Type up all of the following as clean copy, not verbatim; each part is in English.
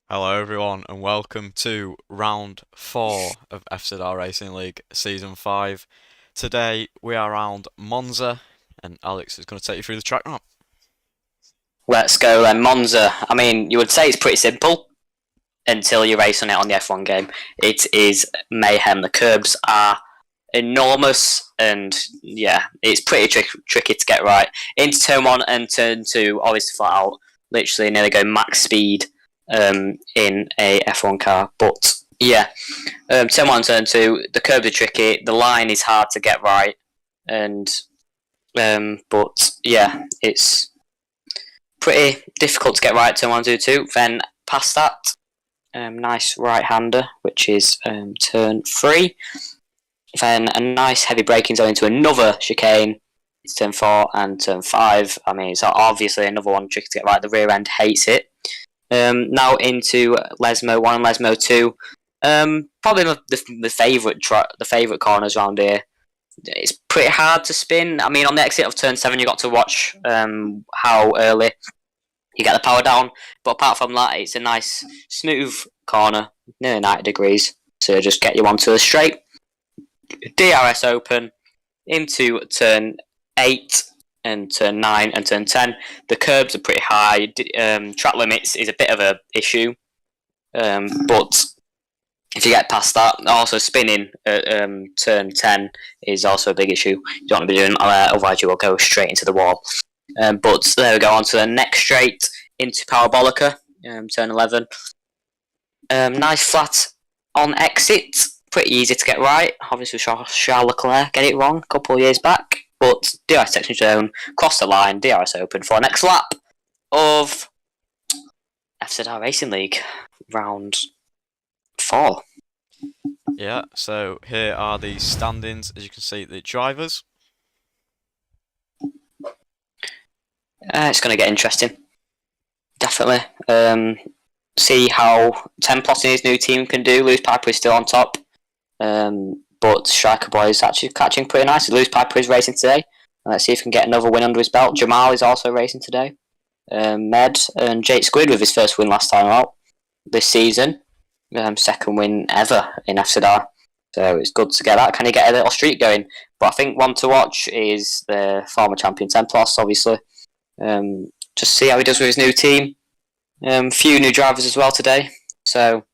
Hello everyone and welcome to round 4 of FZR Racing League Season 5. Today we are around Monza and Alex is going to take you through the track map. Let's go then, Monza. I mean, you would say it's pretty simple until you race on it on the F1 game. It is mayhem. The curbs are enormous, and yeah, it's pretty tricky to get right. Into turn 1 and turn 2, obviously flat out, literally nearly go max speed in a F1 car. But yeah, turn 1 and turn 2, the curbs are tricky, the line is hard to get right, and but yeah, it's pretty difficult to get right turn 1, 2, 2. Then past that, nice right-hander, which is turn 3. Then a nice heavy braking zone into another chicane. It's turn 4 and turn 5. I mean, it's obviously another one tricky to get right. The rear end hates it. Now into Lesmo 1 and Lesmo 2. Probably the favourite corners around here. It's pretty hard to spin. I mean, on the exit of turn 7, you got to watch how early you get the power down. But apart from that, it's a nice smooth corner, nearly 90 degrees, to just get you onto the straight. DRS open into turn 8 and turn 9 and turn 10. The curbs are pretty high. Track limits is a bit of a issue. But if you get past that, also spinning at turn 10 is also a big issue. You don't want to be doing that, otherwise you will go straight into the wall. But there we go, on to the next straight into Parabolica, turn 11. Nice flat on exit, pretty easy to get right. Obviously, Charles Leclerc get it wrong a couple of years back, but DRS section zone, cross the line, DRS open for next lap of FZR Racing League, round 4. Yeah, so here are the standings. As you can see, the drivers. It's going to get interesting, definitely. See how Templos in his new team can do. Lewis Piper is still on top. But Striker Boy is actually catching pretty nicely. Lewis Piper is racing today. Let's see if he can get another win under his belt. Jamal is also racing today. Med and Jake Squid with his first win last time out this season. Second win ever in FZR. So it's good to get that. Can he get a little streak going? But I think one to watch is the former champion Templos, obviously. Just see how he does with his new team. Few new drivers as well today. So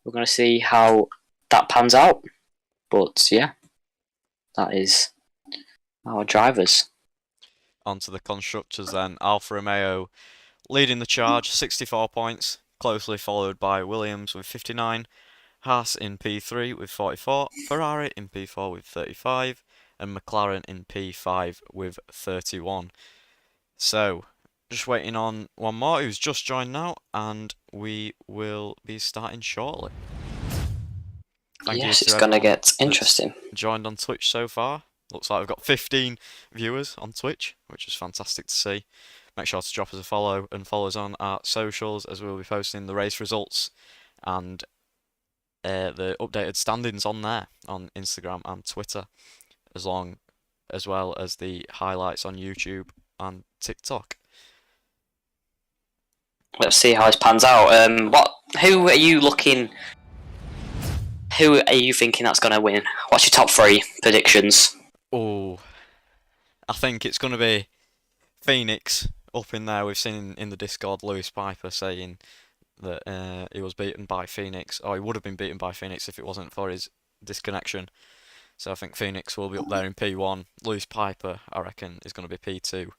we're going to see how that pans out. But yeah, that is our drivers. On to the constructors then. Alfa Romeo leading the charge, 64 points, closely followed by Williams with 59. Haas in P3 with 44, Ferrari in P4 with 35, and McLaren in P5 with 31. So, just waiting on one more who's just joined now, and we will be starting shortly. Thank Yes, you it's to going to everyone get interesting. joined on Twitch so far. Looks like we've got 15 viewers on Twitch, which is fantastic to see. Make sure to drop us a follow and follow us on our socials, as we'll be posting the race results and the updated standings on there on Instagram and Twitter, as well as the highlights on YouTube and TikTok. Let's see how this pans out. Who are you looking? Who are you thinking that's going to win? What's your top 3 predictions? Oh, I think it's going to be Phoenix up in there. We've seen in the Discord Lewis Piper saying that he was beaten by Phoenix, or he would have been beaten by Phoenix if it wasn't for his disconnection. So I think Phoenix will be up there in P1. Lewis Piper, I reckon, is going to be P2. And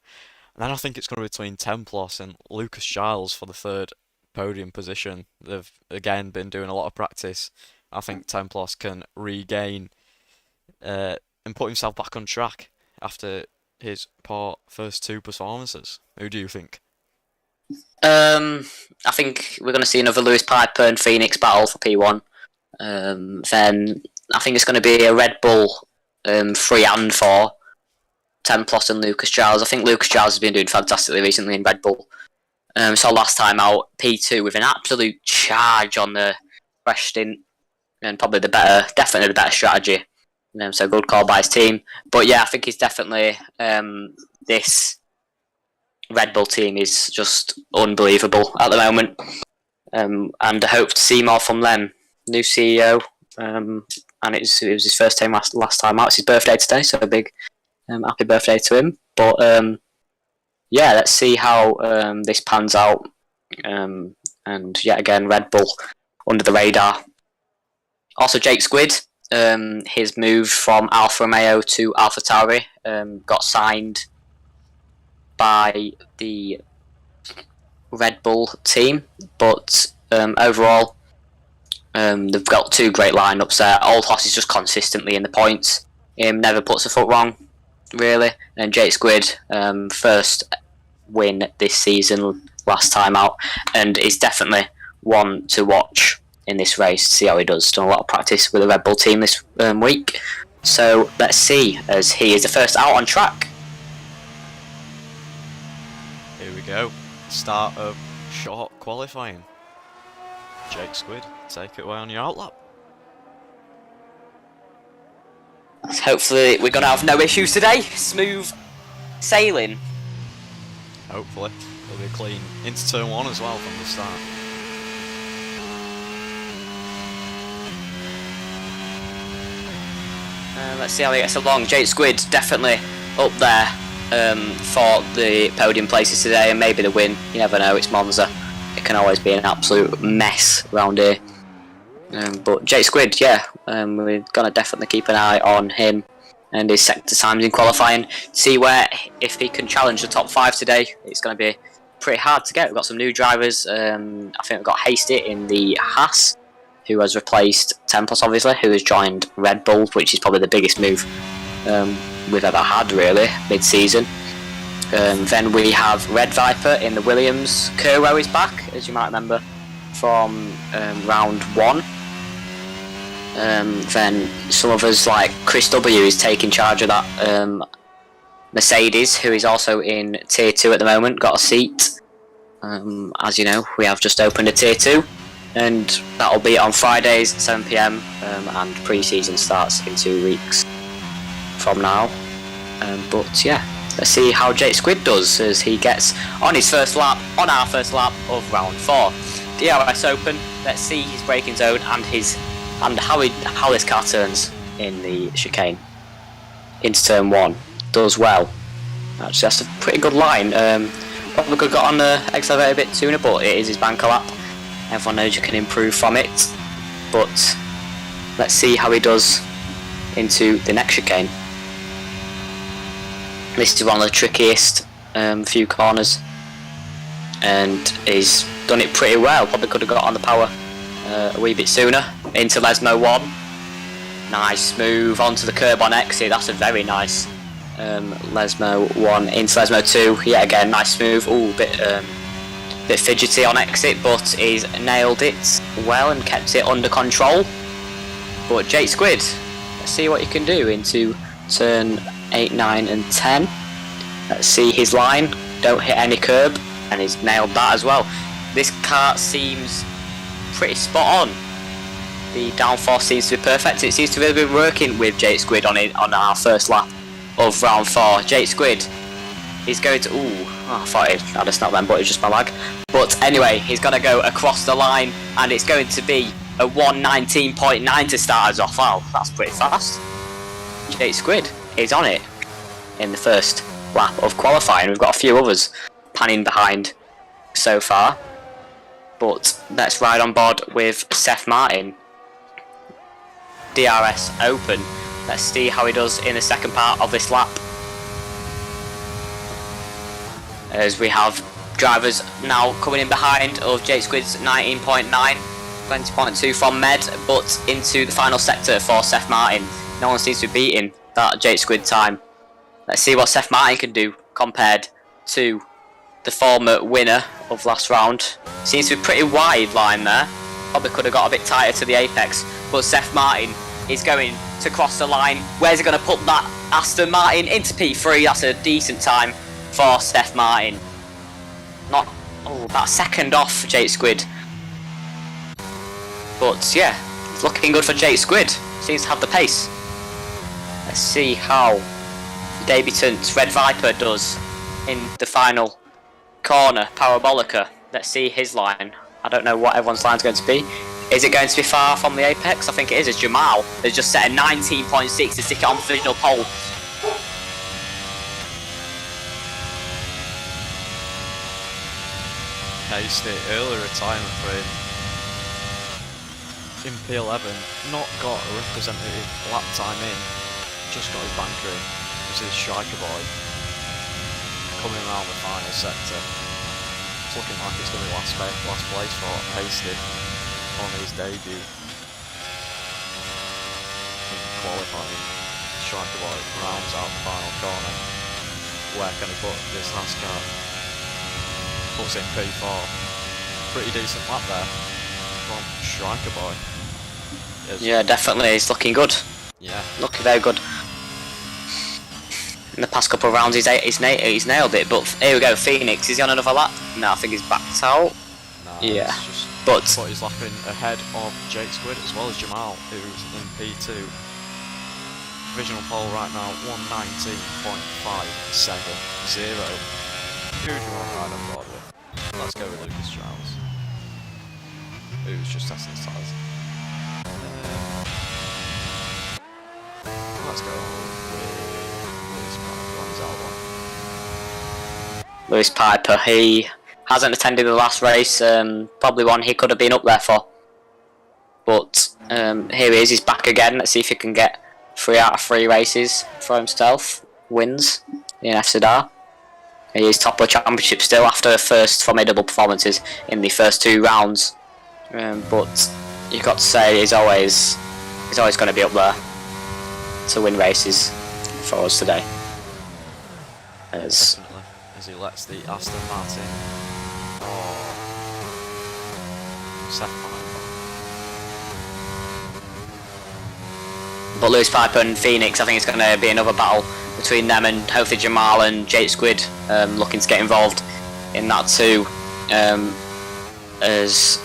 then I think it's going to be between Templos and Lucas Giles for the third podium position. They've again been doing a lot of practice. I think Templos can regain and put himself back on track after his poor first 2 performances. Who do you think? I think we're going to see another Lewis Piper and Phoenix battle for P1. Then I think it's going to be a Red Bull 3 and 4. Templos and Lucas Giles. I think Lucas Giles has been doing fantastically recently in Red Bull. So last time out, P2 with an absolute charge on the fresh stint, and probably definitely the better strategy. So good call by his team. But yeah, I think he's definitely this Red Bull team is just unbelievable at the moment. and I hope to see more from them. New CEO, and it was his first time last time out. It's his birthday today, so a big happy birthday to him. But yeah, let's see how this pans out. And yet again, Red Bull under the radar. Also, Jake Squid, his move from Alfa Romeo to AlphaTauri got signed by the Red Bull team, but overall, they've got 2 great lineups there. Old Hoss is just consistently in the points. Never puts a foot wrong, really. And Jake Squid, first win this season, last time out, and is definitely one to watch in this race to see how he does. Done a lot of practice with the Red Bull team this week. So let's see, as he is the first out on track. Here we go. Start of short qualifying. Jake Squid, take it away on your outlap. Hopefully we're going to have no issues today. Smooth sailing. Hopefully. It'll be clean into turn 1 as well from the start. Let's see how he gets along. Jake Squid definitely up there for the podium places today, and maybe the win. You never know, it's Monza. It can always be an absolute mess around here. But Jake Squid, yeah, we're going to definitely keep an eye on him and his sector times in qualifying. See where, if he can challenge the top 5 today, it's going to be pretty hard to get. We've got some new drivers. I think we've got Hasty in the Haas, who has replaced Tempos, obviously, who has joined Red Bull, which is probably the biggest move we've ever had, really, mid-season. Then we have Red Viper in the Williams. Kuro is back, as you might remember, from round 1. Then some of us, like Chris W, is taking charge of that Mercedes, who is also in Tier 2 at the moment, got a seat. As you know, we have just opened a Tier 2, and that'll be on Fridays at 7 PM, and pre-season starts in 2 weeks from now. But yeah, let's see how Jake Squid does as he gets on his first lap, on our first lap of round 4. DRS Open, let's see his braking zone and how this car turns in the chicane. Into turn 1, does well. Actually, that's a pretty good line. Probably could have got on the accelerator a bit sooner, but it is his banker lap. Everyone knows you can improve from it. But let's see how he does into the next chicane. This is one of the trickiest few corners, and he's done it pretty well. Probably could have got on the power a wee bit sooner. Into Lesmo 1. Nice move onto the curb on exit. That's a very nice Lesmo 1 into Lesmo 2. Yet again, nice move. Ooh, bit fidgety on exit, but he's nailed it well and kept it under control. But Jake Squid, let's see what he can do into turn 8, 9 and 10. Let's see his line. Don't hit any curb, and he's nailed that as well. This car seems pretty spot on. The downforce seems to be perfect. It seems to have been working with Jake Squid on our first lap of round 4. Jake Squid is going to... I thought I'd just not then, but it's just my lag. But anyway, he's going to go across the line, and it's going to be a 1:19.9 to start us off. Wow, that's pretty fast. Jake Squid is on it in the first lap of qualifying. We've got a few others panning behind so far. But let's ride on board with Seth Martin. DRS Open. Let's see how he does in the second part of this lap. As we have drivers now coming in behind of Jake Squid's 19.9, 20.2 from Med, but into the final sector for Seth Martin. No one seems to be beating that Jake Squid time. Let's see what Seth Martin can do compared to the former winner of last round. Seems to be pretty wide line there. Probably could have got a bit tighter to the apex, but Seth Martin is going to cross the line. Where's he going to put that Aston Martin into P3? That's a decent time for Seth Martin. Not about second off Jake Squid. But yeah, it's looking good for Jake Squid. Seems to have the pace. Let's see how the debutant Red Viper does in the final corner, Parabolica. Let's see his line. I don't know what everyone's line's going to be. Is it going to be far from the apex? I think it is, as Jamal has just set a 19.6 to stick it on provisional pole. Hasty, early retirement for him. In P11, not got a representative lap time in, just got his banker in. This is Striker Boy coming around the final sector. It's looking like it's going to be last place for Hasty on his debut. In qualifying, Striker Boy rounds out the final corner. Where can he put this NASCAR? Puts in P4. Pretty decent lap there from Striker Boy. Yeah, definitely, he's looking good. Yeah. Looking very good. In the past couple of rounds, he's nailed it. But here we go, Phoenix. Is he on another lap? No, I think he's backed out. No, yeah, but he's lapping ahead of Jake Squid as well as Jamal, who's in P2. Provisional pole right now, 119.570. Who do you want to ride on board with? Let's go with Lucas Strauss, who's just testing his tyres. Let's go with Lewis Piper. He hasn't attended the last race, probably one he could have been up there for. But here he is, he's back again. Let's see if he can get 3 out of 3 races for himself. Wins in FZR. He is top of the championship still after first formidable performances in the first 2 rounds. But you've got to say he's always going to be up there to win races for us today. Definitely, as he lets the Aston Martin But Lewis Piper and Phoenix, I think it's going to be another battle between them, and hopefully Jamal and Jake Squid looking to get involved in that too. As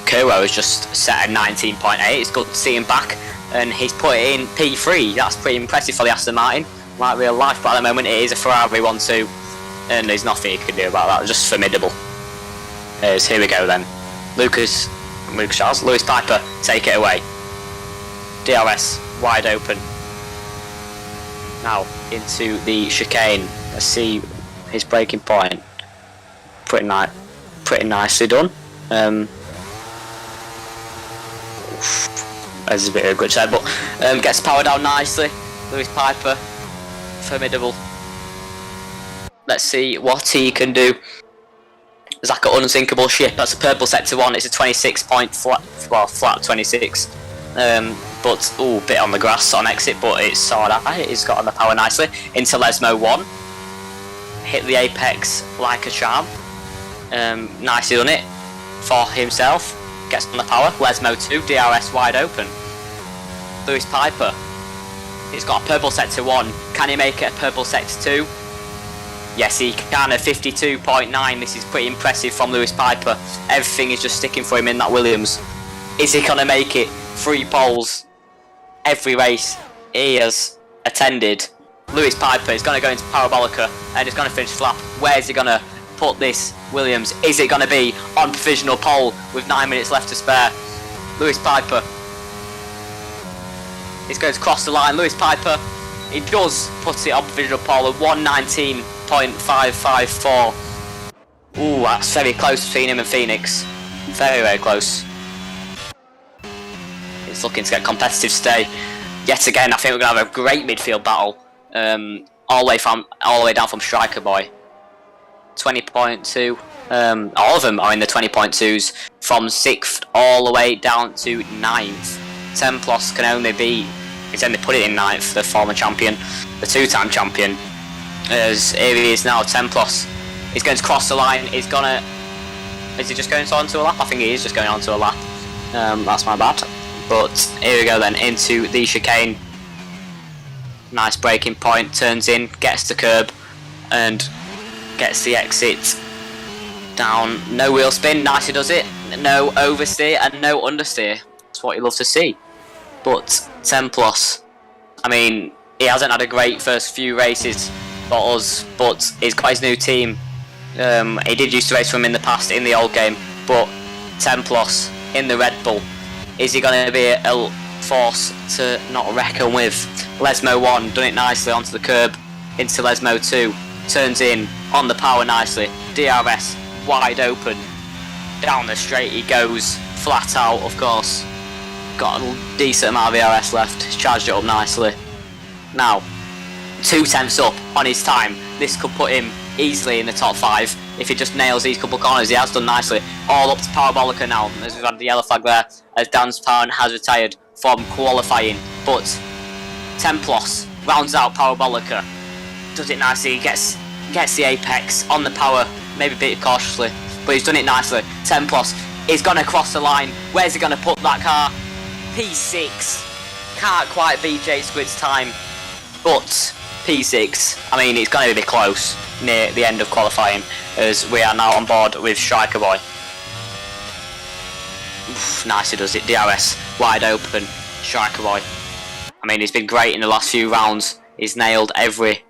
Kuro has just set a 19.8, it's good to see him back, and he's put it in P3. That's pretty impressive for the Aston Martin, like real life. But at the moment, it is a Ferrari 1-2, and there's nothing you can do about that. Just formidable. Here we go then. Lucas Charles, Lewis Piper, take it away. DRS wide open. Now into the chicane. Let's see his braking point. Pretty nicely done. There's a bit of a glitch there, but gets power down nicely. Lewis Piper, formidable. Let's see what he can do. It's like an unsinkable ship. That's a purple sector 1. It's a 26 point flat 26. But bit on the grass on exit, but it's alright. He's got on the power nicely into Lesmo 1. Hit the apex like a charm. Nicely done it for himself. Gets on the power. Lesmo 2, DRS wide open. Lewis Piper. He's got a purple sector 1. Can he make it a purple sector 2? Yes, he can. A 52.9. This is pretty impressive from Lewis Piper. Everything is just sticking for him in that Williams. Is he going to make it 3 poles every race he has attended? Lewis Piper is going to go into Parabolica and is going to finish flap. Where is he going to put this Williams? Is it going to be on provisional pole with 9 minutes left to spare? Lewis Piper is going to cross the line. Lewis Piper, he does put it on provisional pole at 119.554. Ooh, that's very close between him and Phoenix. Very, very close. It's looking to get competitive today. Yet again, I think we're going to have a great midfield battle. All the way down from Striker Boy. 20.2. All of them are in the 20.2s from 6th all the way down to 9th. 10 plus can only be. He's only put it in 9th. The former champion, the 2-time champion. As here he is now, 10 plus. He's going to cross the line. Is he just going on to a lap? I think he is just going on to a lap. That's my bad. But here we go then, into the chicane. Nice braking point, turns in, gets the curb, and gets the exit down. No wheel spin, nicely does it. No oversteer and no understeer. That's what you love to see. But 10 plus. I mean, he hasn't had a great first few races for us, but he's got his new team. He did used to race for him in the past, in the old game, but 10 plus in the Red Bull. Is he going to be a force to not reckon with? Lesmo 1 done it nicely onto the curb into Lesmo 2, turns in on the power nicely. DRS wide open, down the straight he goes, flat out of course. Got a decent amount of ERS left, he's charged it up nicely. Now 2/10 up on his time. This could put him easily in the top 5 if he just nails these couple corners. He has done nicely. All up to Parabolica now, as we've had the yellow flag there, as Dan Spown has retired from qualifying. But 10 plus rounds out Parabolica, does it nicely, gets the apex on the power, maybe a bit cautiously, but he's done it nicely. 10 plus, he's going to cross the line. Where's he going to put that car? P6, can't quite beat Jake Squid's time, but P6, I mean, it's going to be close near the end of qualifying, as we are now on board with Striker Boy. Oof, nicely does it, DRS wide open, Striker Boy. I mean, he's been great in the last few rounds. He's nailed every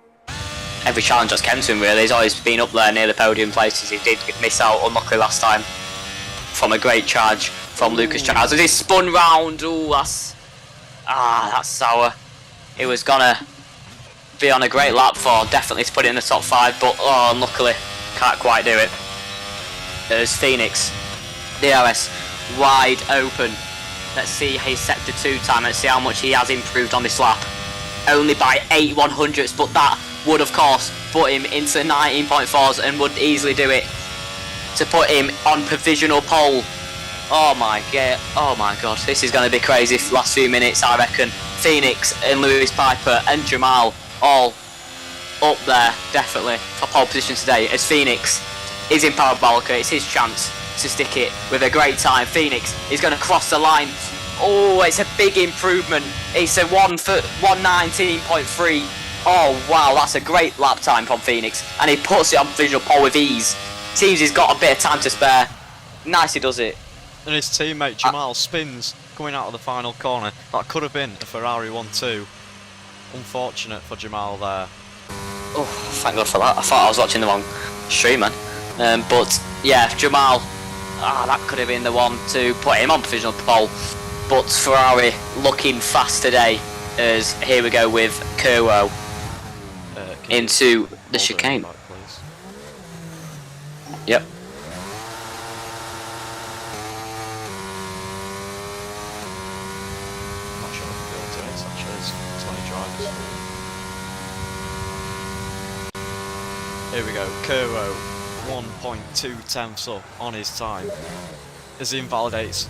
challenge that's come to him really. He's always been up there near the podium places. He did miss out unluckily last time from a great charge from Lucas Charles. As he spun round, ooh, that's sour. It was gonna be on a great lap for definitely to put it in the top 5, but oh, unluckily can't quite do it. There's Phoenix, DRS wide open. Let's see his sector 2 time. Let's see how much he has improved on this lap. Only by 8 100ths, but that would of course put him into 19.4s and would easily do it to put him on provisional pole. Oh my god, this is going to be crazy for the last few minutes, I reckon. Phoenix and Lewis Piper and Jamal all up there definitely for pole position today, as Phoenix is in Parabolica. It's his chance to stick it with a great time. Phoenix is going to cross the line. Oh, it's a big improvement. It's a 119.3. Oh wow, that's a great lap time from Phoenix, and he puts it on provisional pole with ease. Seems he's got a bit of time to spare. Nicely does it. And his teammate Jamal spins coming out of the final corner. That could have been a Ferrari 1-2. Unfortunate for Jamal there. Oh, thank God for that. I thought I was watching the wrong stream, man. But yeah, Jamal, that could have been the one to put him on provisional pole. But Ferrari looking fast today, as here we go with Kuro into the chicane. Back, yep. Not sure if we'll be able to hit such as 20 drivers. Here we go, Kuro 1.2 tenths up on his time as he invalidates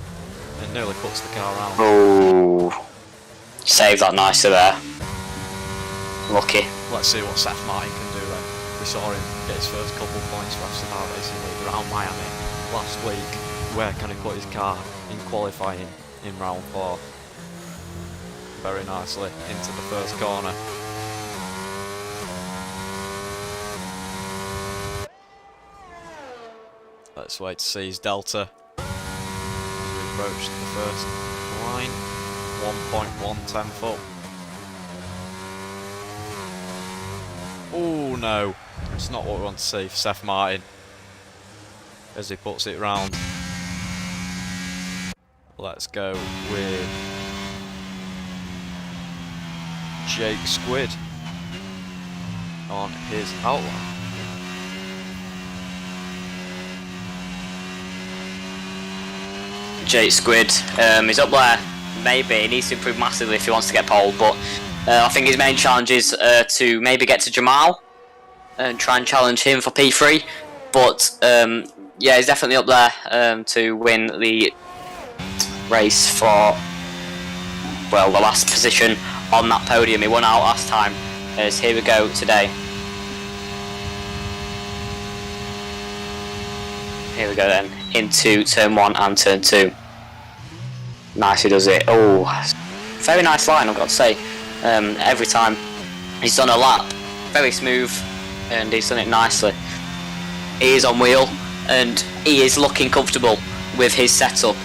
and nearly puts the car around. Oh, saved that nicely there. Lucky. Let's see what Seth Martin can do then. We saw him get his first couple of points for FZR Racing League around Miami last week. Where can he put his car in qualifying in round 4? Very nicely into the first corner. Let's wait to see his delta as we approach the first line. 1.1 tenth up. Oh no, it's not what we want to see for Seth Martin as he puts it round. Let's go with Jake Squid on his outline. Jake Squid is up there. Maybe he needs to improve massively if he wants to get pole, but I think his main challenge is to maybe get to Jamal and try and challenge him for P3. But yeah, he's definitely up there to win the race for, well, the last position on that podium. He won out last time, as here we go today. Here we go then, into turn 1 and turn 2. Nicely does it. Oh, very nice line, I've got to say. Every time he's done a lap, very smooth, and he's done it nicely. He is on wheel, and he is looking comfortable with his setup.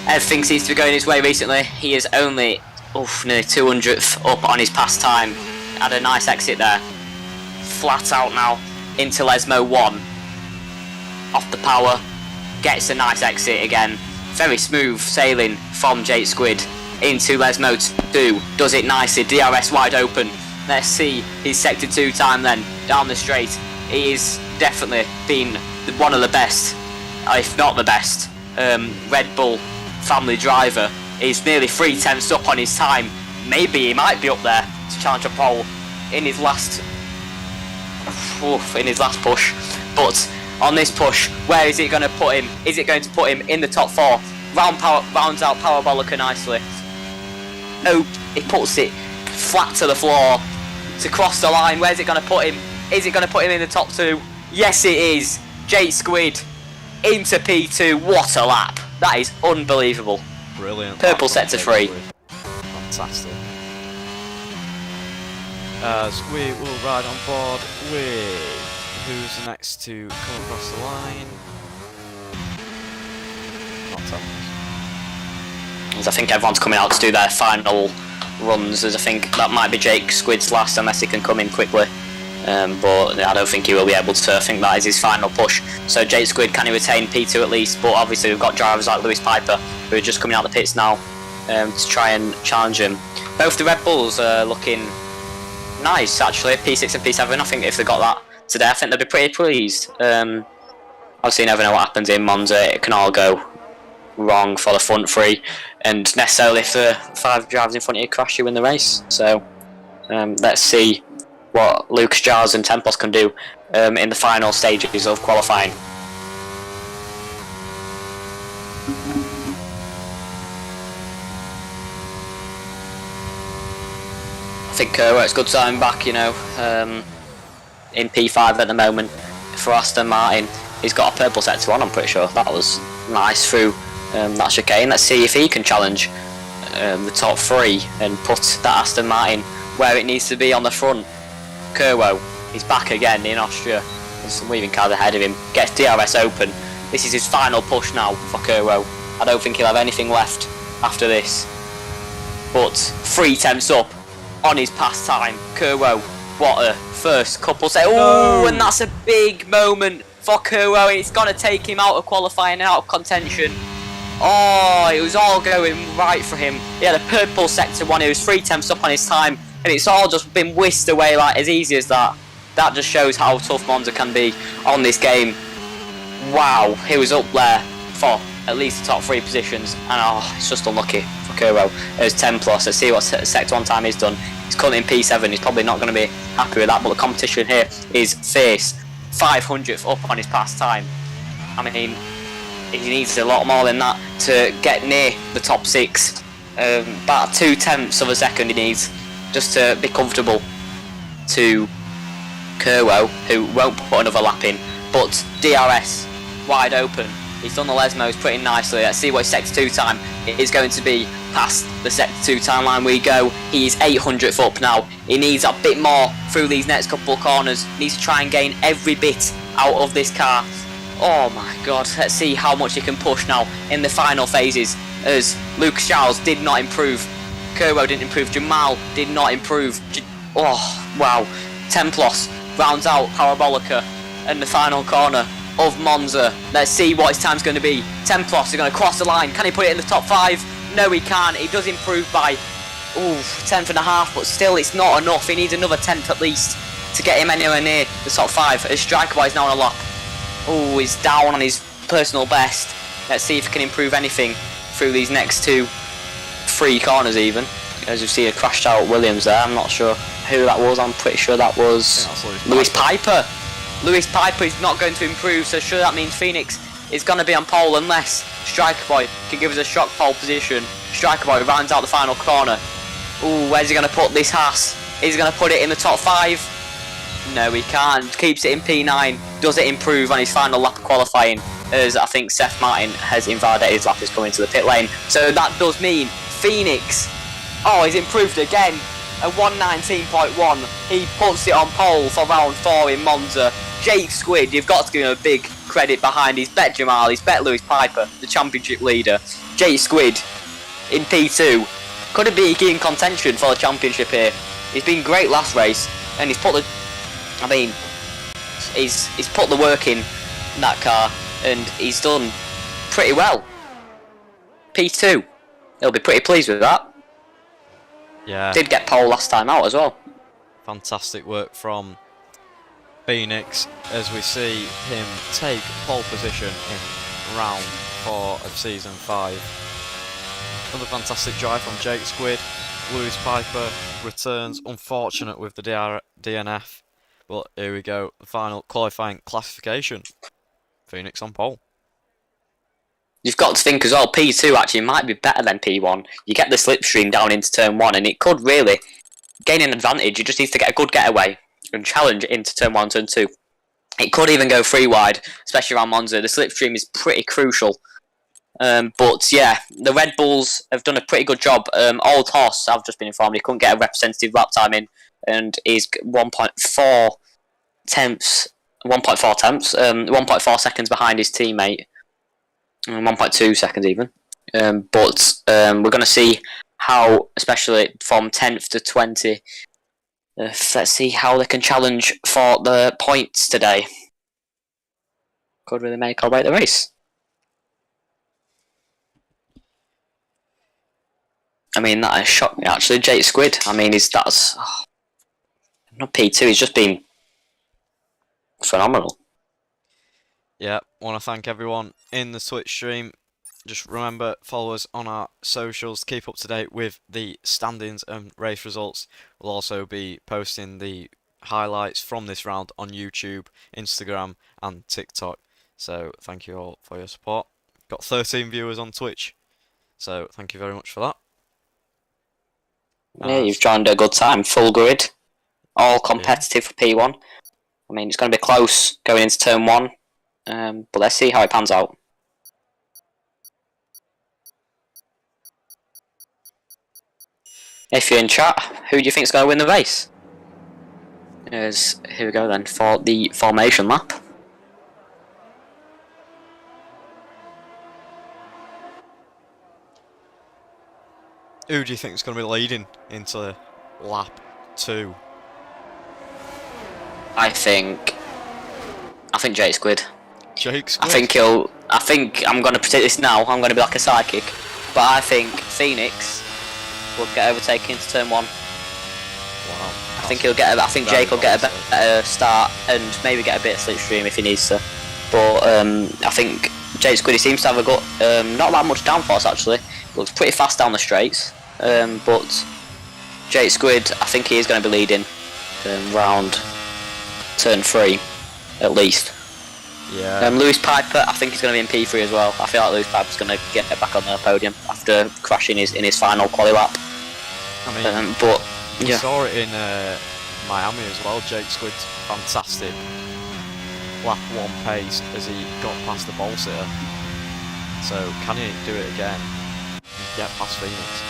Everything seems to be going his way recently. He is only nearly 200th up on his past time. Had a nice exit there. Flat out now into Lesmo 1. Off the power, gets a nice exit again. Very smooth sailing from Jake Squid into Lesmo 2. Does it nicely. DRS wide open. Let's see his sector 2 time then down the straight. He is definitely been one of the best, if not the best, Red Bull family driver. He's nearly 3/10 up on his time. Maybe he might be up there to challenge a pole in his last push. But on this push, where is it going to put him? Is it going to put him in the top 4? Rounds out Parabolica nicely. Oh, he puts it flat to the floor to cross the line. Where's it going to put him? Is it going to put him in the top 2? Yes, it is. Jake Squid into P2. What a lap. That is unbelievable. Brilliant. Purple sector 3. Fantastic. As we will ride on board with who's the next to come across the line. Not telling us. As I think everyone's coming out to do their final runs, as I think that might be Jake Squid's last unless he can come in quickly. But I don't think he will be able to. I think that is his final push. So Jake Squid, can he retain P2 at least? But obviously we've got drivers like Lewis Piper who are just coming out the pits now to try and challenge him. Both the Red Bulls are looking nice actually, P6 and P7. I think if they got that today, I think they'd be pretty pleased. Obviously you never know what happens in Monza. It can all go wrong for the front 3, and necessarily if the 5 drivers in front of you crash, you win the race. So let's see what Lucas Giles and Tempos can do in the final stages of qualifying. I think it's good to have him back, you know, in P5 at the moment for Aston Martin. He's got a purple sector on, I'm pretty sure. That was nice through that chicane. Let's see if he can challenge the top 3 and put that Aston Martin where it needs to be on the front. Kerwo, he's back again in Austria. There's some weaving cars ahead of him. Gets DRS open. This is his final push now for Kerwo. I don't think he'll have anything left after this. But 3/10 up on his past time. Kerwo, what a first couple say. Oh, and that's a big moment for Kerwo. It's going to take him out of qualifying and out of contention. Oh, it was all going right for him. He had a purple sector 1. He was 3/10 up on his time, and it's all just been whisked away like as easy as that. That just shows how tough Monza can be on this game. Wow, he was up there for at least the top 3 positions, and it's just unlucky for Kerwo. It was 10 plus. Let's see what sector 1 time he's done. He's currently in P7. He's probably not going to be happy with that, but the competition here is fierce. 500th up on his past time. I mean, he needs a lot more than that to get near the top 6. About 0.2 of a second he needs just to be comfortable to Kerwo, who won't put another lap in. But DRS wide open. He's done the Lesmos pretty nicely. Let's see what his sector 2 time is going to be. Past the sector 2 time line we go. He is 800th up now. He needs a bit more through these next couple of corners. He needs to try and gain every bit out of this car. Oh my god, let's see how much he can push now in the final phases, as Lucas Giles did not improve. Kerwo didn't improve. Jamal did not improve. Oh wow. 10 plus rounds out Parabolica in the final corner of Monza. Let's see what his time's going to be. 10 plus is going to cross the line. Can he put it in the top 5? No, he can't. He does improve by 10th and a half, but still it's not enough. He needs another 10th at least to get him anywhere near the top 5. His striker is now on a lap. Oh, he's down on his personal best. Let's see if he can improve anything through these next 3 corners even. As you see, a crashed out Williams there. I'm not sure who that was. I'm pretty sure that was Lewis Piper. Lewis Piper is not going to improve, so sure that means Phoenix is going to be on pole unless Striker Boy can give us a shock pole position. Striker Boy rounds out the final corner. Ooh, where's he going to put this Haas? Is he going to put it in the top 5? No, he can't. Keeps it in P9. Does it improve on his final lap of qualifying? As I think Seth Martin has invalidated his lap, is coming to the pit lane. So that does mean Phoenix. Oh, he's improved again. A 119.1. He puts it on pole for round 4 in Monza. Jake Squid, you've got to give him a big credit behind. He's bet Jamal, he's bet Lewis Piper, the championship leader. Jake Squid in P2. Could it be in contention for the championship here? He's been great last race, and he's put the, he's put the work in that car, and he's done pretty well. P2. He'll be pretty pleased with that. Yeah, Did get pole last time out as well. fantastic work from Phoenix as we see him take pole position in round 4 of season 5. Another fantastic drive from Jake Squid. Lewis Piper returns, unfortunate with the DNF, but here we go, the final qualifying classification. Phoenix on pole. You've got to think as well, P2 actually might be better than P1. You get the slipstream down into turn 1 and it could really gain an advantage. You just need to get a good getaway and challenge into turn 1 and turn 2. It could even go 3 wide, especially around Monza. The slipstream is pretty crucial. But yeah, the Red Bulls have done a pretty good job. Old Horse, I've just been informed, he couldn't get a representative lap time in and is 1.4 tenths, 1.4 seconds behind his teammate. 1.2 seconds even. But we're going to see how, especially from 10th to 20, let's see how they can challenge for the points today. Could really make or break the race. I mean, that has shocked me actually. Jake Squid, I mean, that's not P2, he's just been phenomenal. Yeah, want to thank everyone in the Twitch stream. Just remember, follow us on our socials, keep up to date with the standings and race results. We'll also be posting the highlights from this round on YouTube, Instagram and TikTok. So thank you all for your support. Got 13 viewers on Twitch, so thank you very much for that. Yeah, you've joined a good time. Full grid, all competitive for P1. I mean, it's going to be close going into turn 1, but let's see how it pans out. If you're in chat, who do you think is going to win the race? Here we go then for the formation lap. Who do you think is going to be leading into lap 2? I think Jake Squid. Jake Squid? I think I'm going to predict this now. I'm going to be like a psychic, but I think Phoenix will get overtaken into turn 1. Wow. I think Jake will get a better start and maybe get a bit of slipstream if he needs to. But I think Jake Squid seems to have a good, not that much downforce actually. Looks pretty fast down the straights. But Jake Squid, I think he is going to be leading round turn 3 at least. Yeah. Lewis Piper, I think he's going to be in P3 as well. I feel like Lewis Piper's going to get back on the podium after crashing in his final quali lap. I mean, but we yeah, saw it in Miami as well. Jake Squid's fantastic lap 1 pace as he got past the ball sitter. So can he do it again? Get past Phoenix?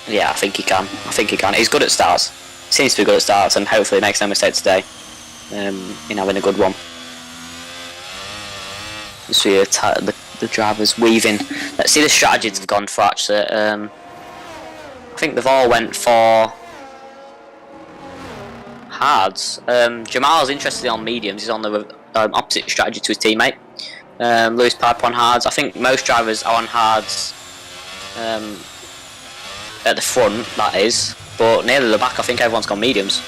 Yeah, I think he can. He's good at starts. Seems to be good at starts, and hopefully makes no mistake today in having a good one. You see the drivers weaving. Let's see the strategies they've gone for actually. I think they've all went for hards. Jamal's interested on mediums. He's on the opposite strategy to his teammate. Lewis Piper on hards. I think most drivers are on hards at the front, that is. But near the back, I think everyone's gone mediums.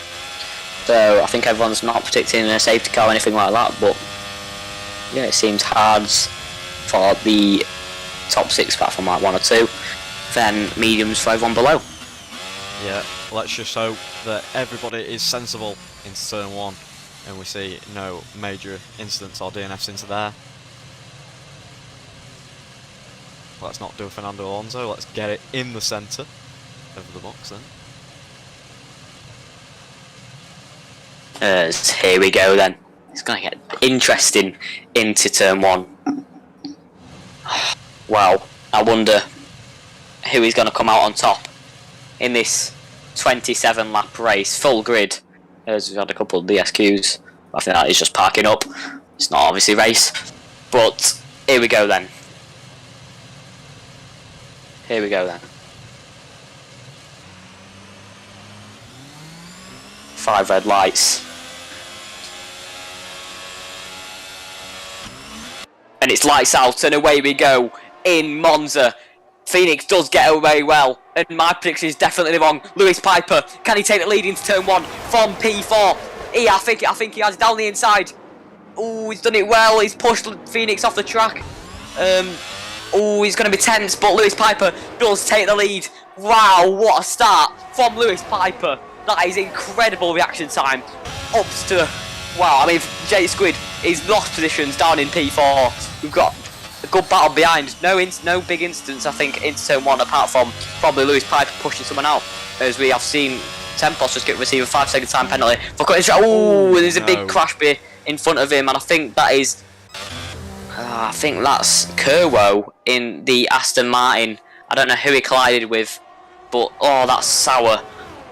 So I think everyone's not predicting a safety car or anything like that. But yeah, it seems hards for the top 6 apart from like 1 or 2. Then mediums for everyone below. Yeah, let's just hope that everybody is sensible into turn 1 and we see no major incidents or DNFs into there. Let's not do a Fernando Alonso, let's get it in the centre of the box then. Here we go then. It's going to get interesting into turn 1. Wow, I wonder who is going to come out on top in this 27 lap race, full grid. As we've had a couple of DSQs. I think that is just parking up. It's not obviously race. But here we go then. Here we go then. 5 red lights. and it's lights out, and away we go in Monza. Phoenix does get away well, and my prediction is definitely wrong. Lewis Piper, can he take the lead into turn 1 from P4? I think he has it down the inside. Oh, he's done it well. He's pushed Phoenix off the track. He's going to be tense, but Lewis Piper does take the lead. Wow, what a start from Lewis Piper. That is incredible reaction time. Up to, wow, I mean, Jay Squid is lost positions down in P4. We've got a good battle behind. No big incidents, I think, into turn 1, apart from probably Lewis Piper pushing someone out, as we have seen Tempos just receive a 5-second time penalty for cutting straight. Oh, there's a big crash in front of him, and I think that is, I think that's Kerwo in the Aston Martin. I don't know who he collided with, but oh, that's sour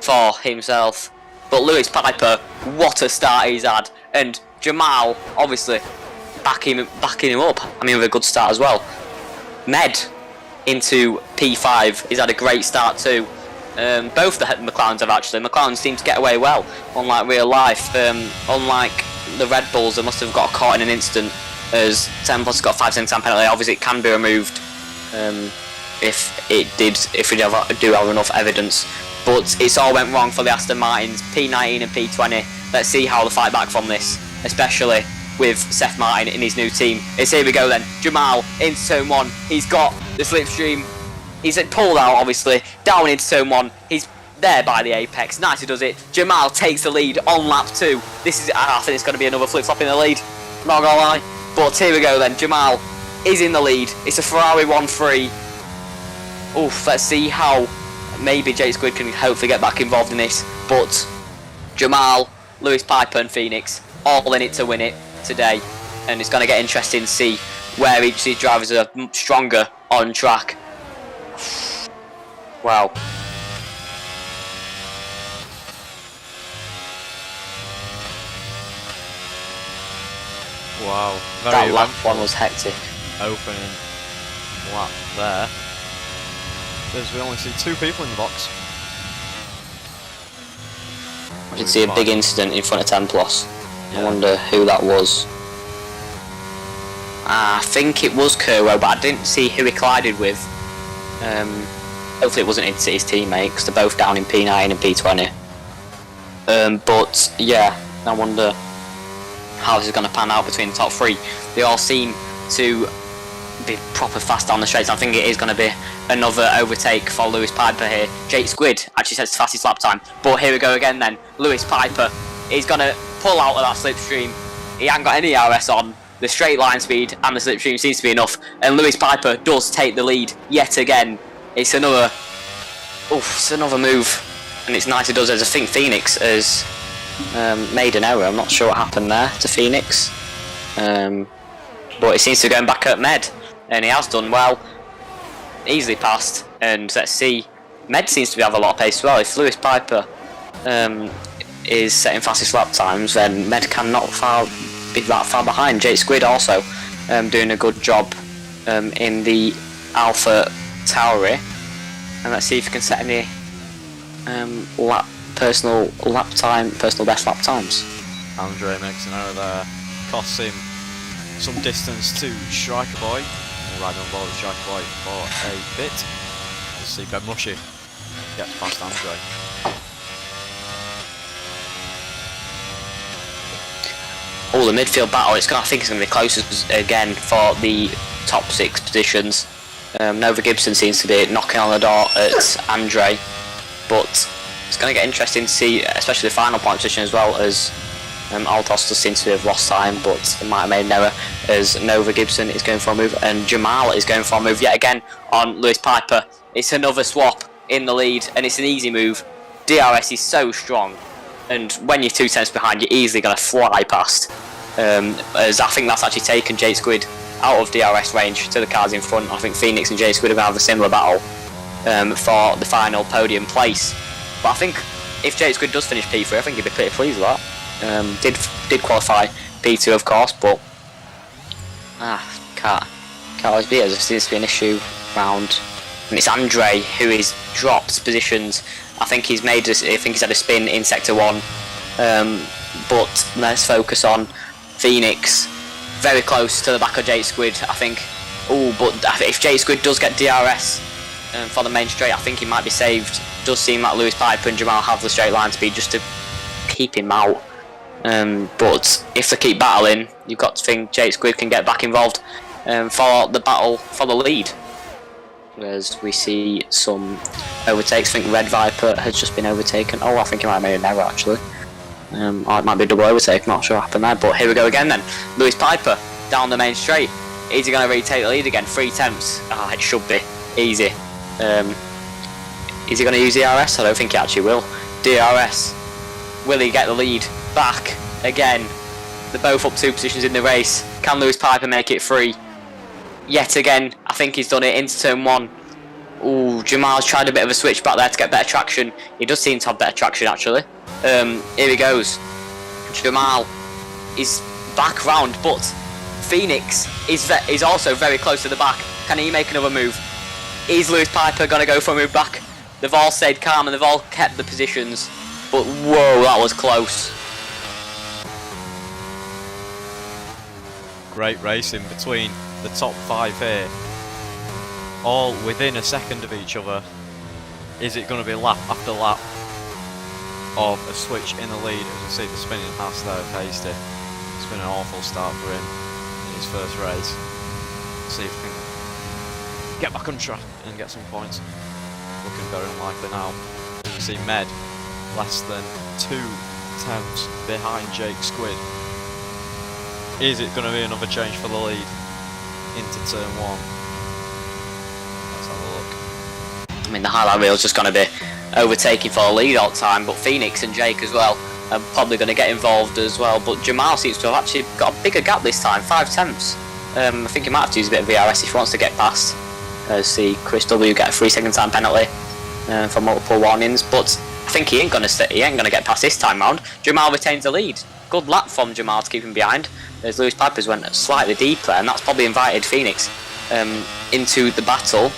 for himself. But Lewis Piper, what a start he's had, and Jamal obviously backing him up. I mean, with a good start as well. Med into P5, he's had a great start too. Both the McLarens have actually. McLaren seem to get away well, unlike real life. Unlike the Red Bulls, they must have got caught in an incident, as Tempos got a 5-second time penalty. Obviously, it can be removed if we do have enough evidence. But it's all went wrong for the Aston Martins, P19 and P20. Let's see how they fight back from this, especially with Seth Martin in his new team. Here we go then. Jamal into turn 1. He's got the slipstream. He's pulled out, obviously, down into turn 1. He's there by the apex. Nicely does it. Jamal takes the lead on lap 2. I think it's going to be another flip-flop in the lead. Not gonna lie. But here we go then. Jamal is in the lead. It's a Ferrari 1-3. Oof, let's see how maybe Jay Squid can hopefully get back involved in this. But Jamal, Lewis Piper and Phoenix all in it to win it today. And it's going to get interesting to see where each of these drivers are stronger on track. Wow. Wow. That lap one was hectic. Opening lap there. As we only see 2 people in the box. I did see a big incident in front of Templos. Yeah. I wonder who that was. I think it was Kerwo, but I didn't see who he collided with. Hopefully it wasn't his teammate, because they're both down in P9 and P20. But yeah, I wonder how this is going to pan out between the top 3. They all seem to be proper fast down the straights. I think it is going to be another overtake for Lewis Piper here. Jake Squid actually says fastest lap time, but here we go again then. Lewis Piper is going to pull out of that slipstream. He ain't got any RS on. The straight line speed and the slipstream seems to be enough, and Lewis Piper does take the lead yet again. It's another move, and it's nice it does, as I think Phoenix has made an error. I'm not sure what happened there to Phoenix, but it seems to be going back at Med, and he has done well, easily passed. And let's see, Med seems to have a lot of pace as well. If Lewis Piper is setting fastest lap times, then Med cannot be that far behind. Jake Squid also doing a good job in the Alpha Tauri, and let's see if he can set any personal best lap times. Andre makes an error there, costs him some distance to Striker Boy. Riding on board with Striker Boy for a bit. Let's see, Ben Mushy gets past Andre. Oh, the midfield battle, I think it's going to be close again for the top 6 positions. Nova Gibson seems to be knocking on the door at Andre, but it's going to get interesting to see, especially the final point position, as well as Altos does seem to have lost time, but they might have made an error, as Nova Gibson is going for a move and Jamal is going for a move yet again on Lewis Piper. It's another swap in the lead, and it's an easy move. DRS is so strong, and when you're 2 tenths behind, you're easily going to fly past. As I think that's actually taken Jay Squid out of DRS range to the cars in front. I think Phoenix and Jay Squid are going to have a similar battle for the final podium place. But I think if Jay Squid does finish P3, I think he'd be pretty pleased with that. Did qualify P2, of course, but can't always be it. There seems to be an issue around, and it's Andre who is dropped positions. I think he's had a spin in sector 1. But let's focus on Phoenix. very close to the back of Jake Squid, I think. Oh, but if Jake Squid does get DRS for the main straight, I think he might be saved. Does seem like Lewis Piper and Jamal have the straight line speed just to keep him out. But if they keep battling, you've got to think Jake Squid can get back involved for the battle for the lead. As we see some overtakes, I think Red Viper has just been overtaken. Oh, I think he might have made an error actually. Or it might be a double overtake, I'm not sure what happened there. But here we go again then. Lewis Piper down the main straight. Is he going to retake the lead again? 3 tenths. Ah, it should be. Easy. Is he going to use DRS? I don't think he actually will. DRS. Will he get the lead back again? They're both up 2 positions in the race. Can Lewis Piper make it 3? Yet again, I think he's done it into turn 1. Ooh, Jamal's tried a bit of a switch back there to get better traction. He does seem to have better traction actually. Here he goes. Jamal is back round, but Phoenix is also very close to the back. Can he make another move? Is Lewis Piper going to go for a move back? They've all stayed calm and they've all kept the positions. But whoa, that was close. Great racing between the top 5 here. All within a second of each other. Is it going to be lap after lap of a switch in the lead? As we see the spinning pass there of Hasty. It's been an awful start for him in his first race. Let's see if we can get back on track and get some points. Looking very unlikely now. As we see Med less than 2 tenths behind Jake Squid. Is it going to be another change for the lead into turn 1? Let's have a look. I mean, the highlight reel is just going to be overtaking for the lead all the time, but Phoenix and Jake as well are probably going to get involved as well. But Jamal seems to have actually got a bigger gap this time, 5 tenths. I think he might have to use a bit of VRS if he wants to get past. See Chris W get a 3-second time penalty for multiple warnings, but I think he ain't going to get past this time round. Jamal retains the lead. Good lap from Jamal to keep him behind. As Lewis Piper's went slightly deeper, and that's probably invited Phoenix into the battle.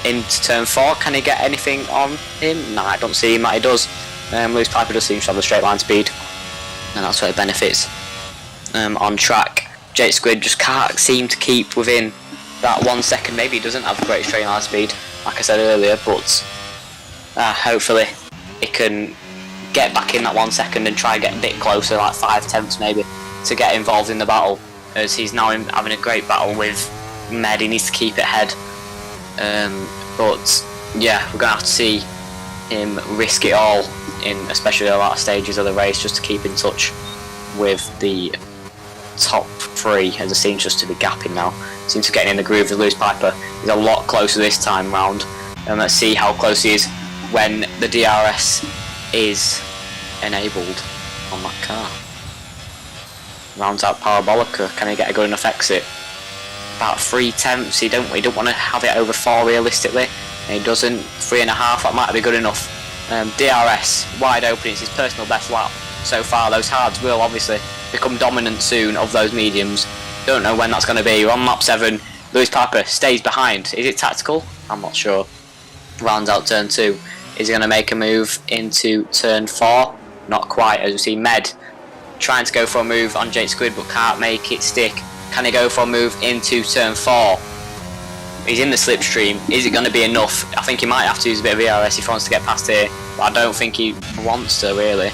Into turn 4, can he get anything on him? Nah, I don't see him. He does. Lewis Piper does seem to have the straight line speed, and that's where it benefits. On track, Jake Squid just can't seem to keep within that 1 second. Maybe he doesn't have great straight line speed, like I said earlier, but hopefully he can get back in that 1 second and try and get a bit closer, like 5 tenths maybe, to get involved in the battle, as he's now having a great battle with Med. He needs to keep it ahead, but yeah, we're going to have to see him risk it all in especially the latter stages of the race just to keep in touch with the top 3, as it seems just to be gapping now. Seems to be getting in the groove with Lewis Piper. He's a lot closer this time round, and let's see how close he is when the DRS is enabled on that car. Rounds out Parabolica. Can he get a good enough exit? About 3 tenths. He don't want to have it over 4 realistically. And he doesn't. 3.5. That might be good enough. DRS wide open. It's his personal best lap so far. Those hards will obviously become dominant soon of those mediums. Don't know when that's going to be. We're on lap 7. Lewis Piper stays behind. Is it tactical? I'm not sure. Rounds out turn 2. Is he going to make a move into turn 4? Not quite, as we see Med trying to go for a move on Jake Squid but can't make it stick. Can he go for a move into turn 4? He's in the slipstream. Is it going to be enough? I think he might have to use a bit of VRS if he wants to get past here, but I don't think he wants to really,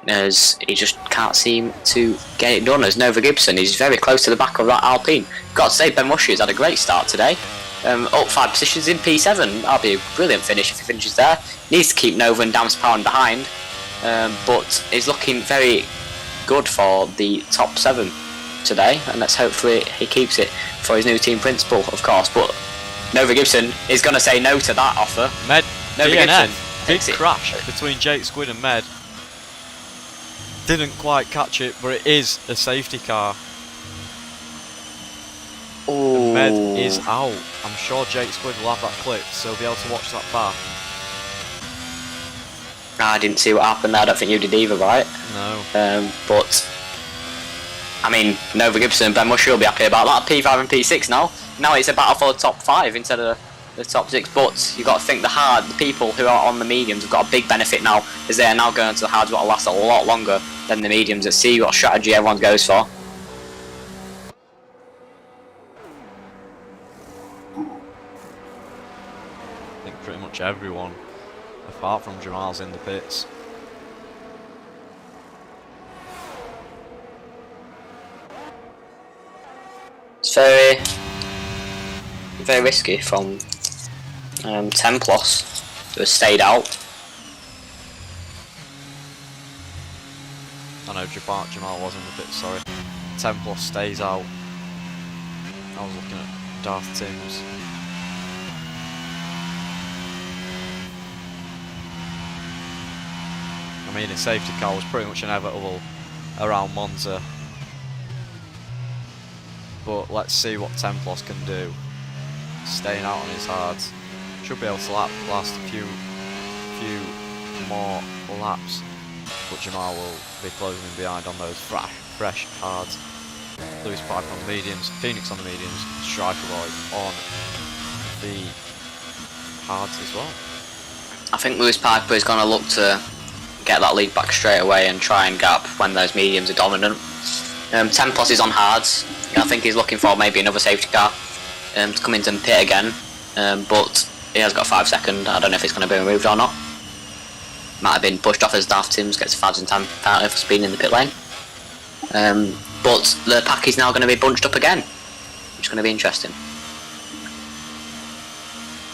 as he just can't seem to get it done. As Nova Gibson, he's very close to the back of that Alpine. Got to say, Ben Mushy has had a great start today. Up 5 positions in P7. That'll be a brilliant finish if he finishes there. Needs to keep Nova and Dams Power behind, but is looking very good for the top 7 today, and let's hopefully he keeps it for his new team principal, of course. But Nova Gibson is going to say no to that offer. Med Nova DNF. Gibson Big takes it. crash between Jake Squid and Med. Didn't quite catch it, but it is a safety car. Ooh. Med is out. I'm sure Jake Squid will have that clip, so he'll be able to watch that back. I didn't see what happened there. I don't think you did either, right? No. But I mean, Nova Gibson and Ben Musher will be happy about that. P5 and P6 now. Now it's a battle for the top 5 instead of the top 6, but you've got to think the people who are on the mediums have got a big benefit now, as they are now going to the hards, what will last a lot longer than the mediums. Let's see what strategy everyone goes for. I think pretty much everyone, apart from Jamal's, in the pits. It's very risky from Templos to have stayed out. I know Jamal was in the pits, sorry. Templos stays out. I was looking at Darth Timms. I mean, a safety car was pretty much inevitable around Monza. But let's see what Templos can do. Staying out on his hards. Should be able to last a few more laps. But Jamal will be closing him behind on those fresh hards. Lewis Piper on the mediums, Phoenix on the mediums, Striker Boy on the hards as well. I think Lewis Piper is going to look to get that lead back straight away and try and gap when those mediums are dominant. Templos is on hards. I think he's looking for maybe another safety car to come into pit again, but he has got 5 seconds. I don't know if it's going to be removed or not. Might have been pushed off as Darth Timms gets a 1,000 time penalty for speeding in the pit lane. But the pack is now going to be bunched up again, which is going to be interesting.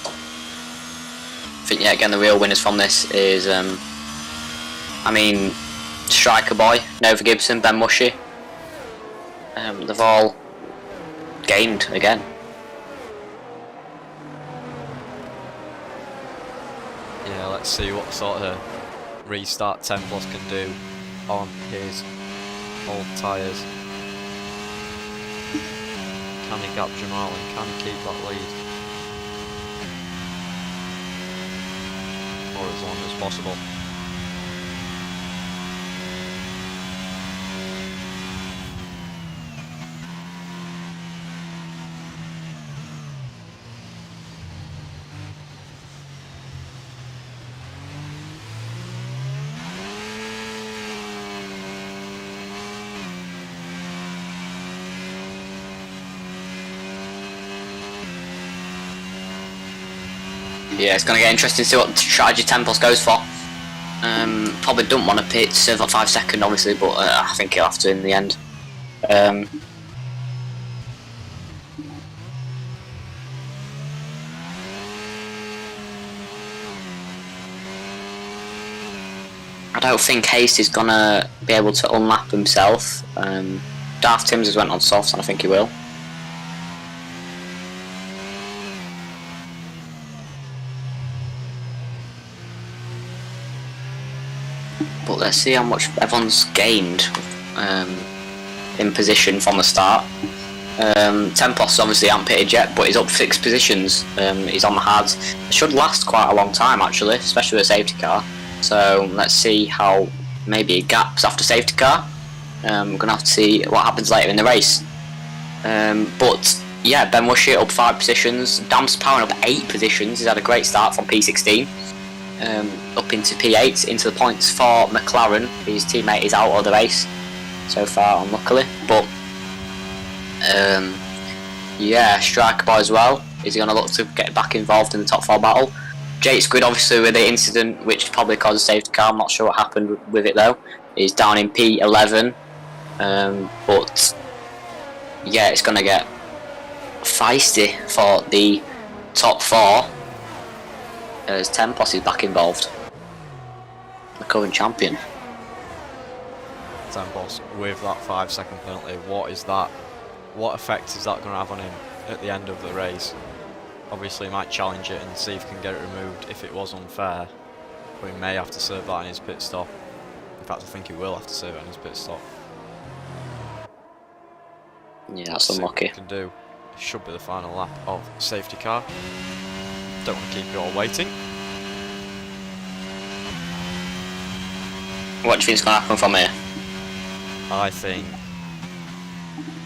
I think, yeah, again, the real winners from this is, I mean, Striker Boy, Nova Gibson, Ben Mushy. They've all gained again. Yeah, let's see what sort of restart Templos can do on his old tyres. Can he gap Jamal and can he keep that lead for as long as possible? Yeah, it's going to get interesting to see what strategy Templos goes for. Probably don't want to pit, serve that 5 second obviously, but I think he'll have to in the end. I don't think Haste is going to be able to unlap himself. Darth Timms has went on softs and I think he will. But let's see how much everyone's gained in position from the start. Templos obviously hasn't pitted yet, but he's up 6 positions. He's on the hards. It should last quite a long time actually, especially with a safety car. So let's see how maybe it gaps after safety car. We're going to have to see what happens later in the race. But yeah, Ben Mushy up 5 positions. Dam's powering up 8 positions. He's had a great start from P16. Up into P8, into the points for McLaren. His teammate is out of the race so far, unluckily. But yeah, Striker Boy as well. Is he going to look to get back involved in the top 4 battle? Jake Squid, obviously, with the incident, which probably caused a safety car. I'm not sure what happened with it though. He's down in P11, but yeah, it's going to get feisty for the top 4. As Templos is back involved, the current champion. Templos with that 5 second penalty, what is that? What effect is that going to have on him at the end of the race? Obviously he might challenge it and see if he can get it removed if it was unfair, but he may have to serve that in his pit stop. In fact, I think he will have to serve it in his pit stop. Yeah, that's unlucky. What he can do. It should be the final lap of safety car. Don't want to keep you all waiting. What do you think is going to happen from here? I think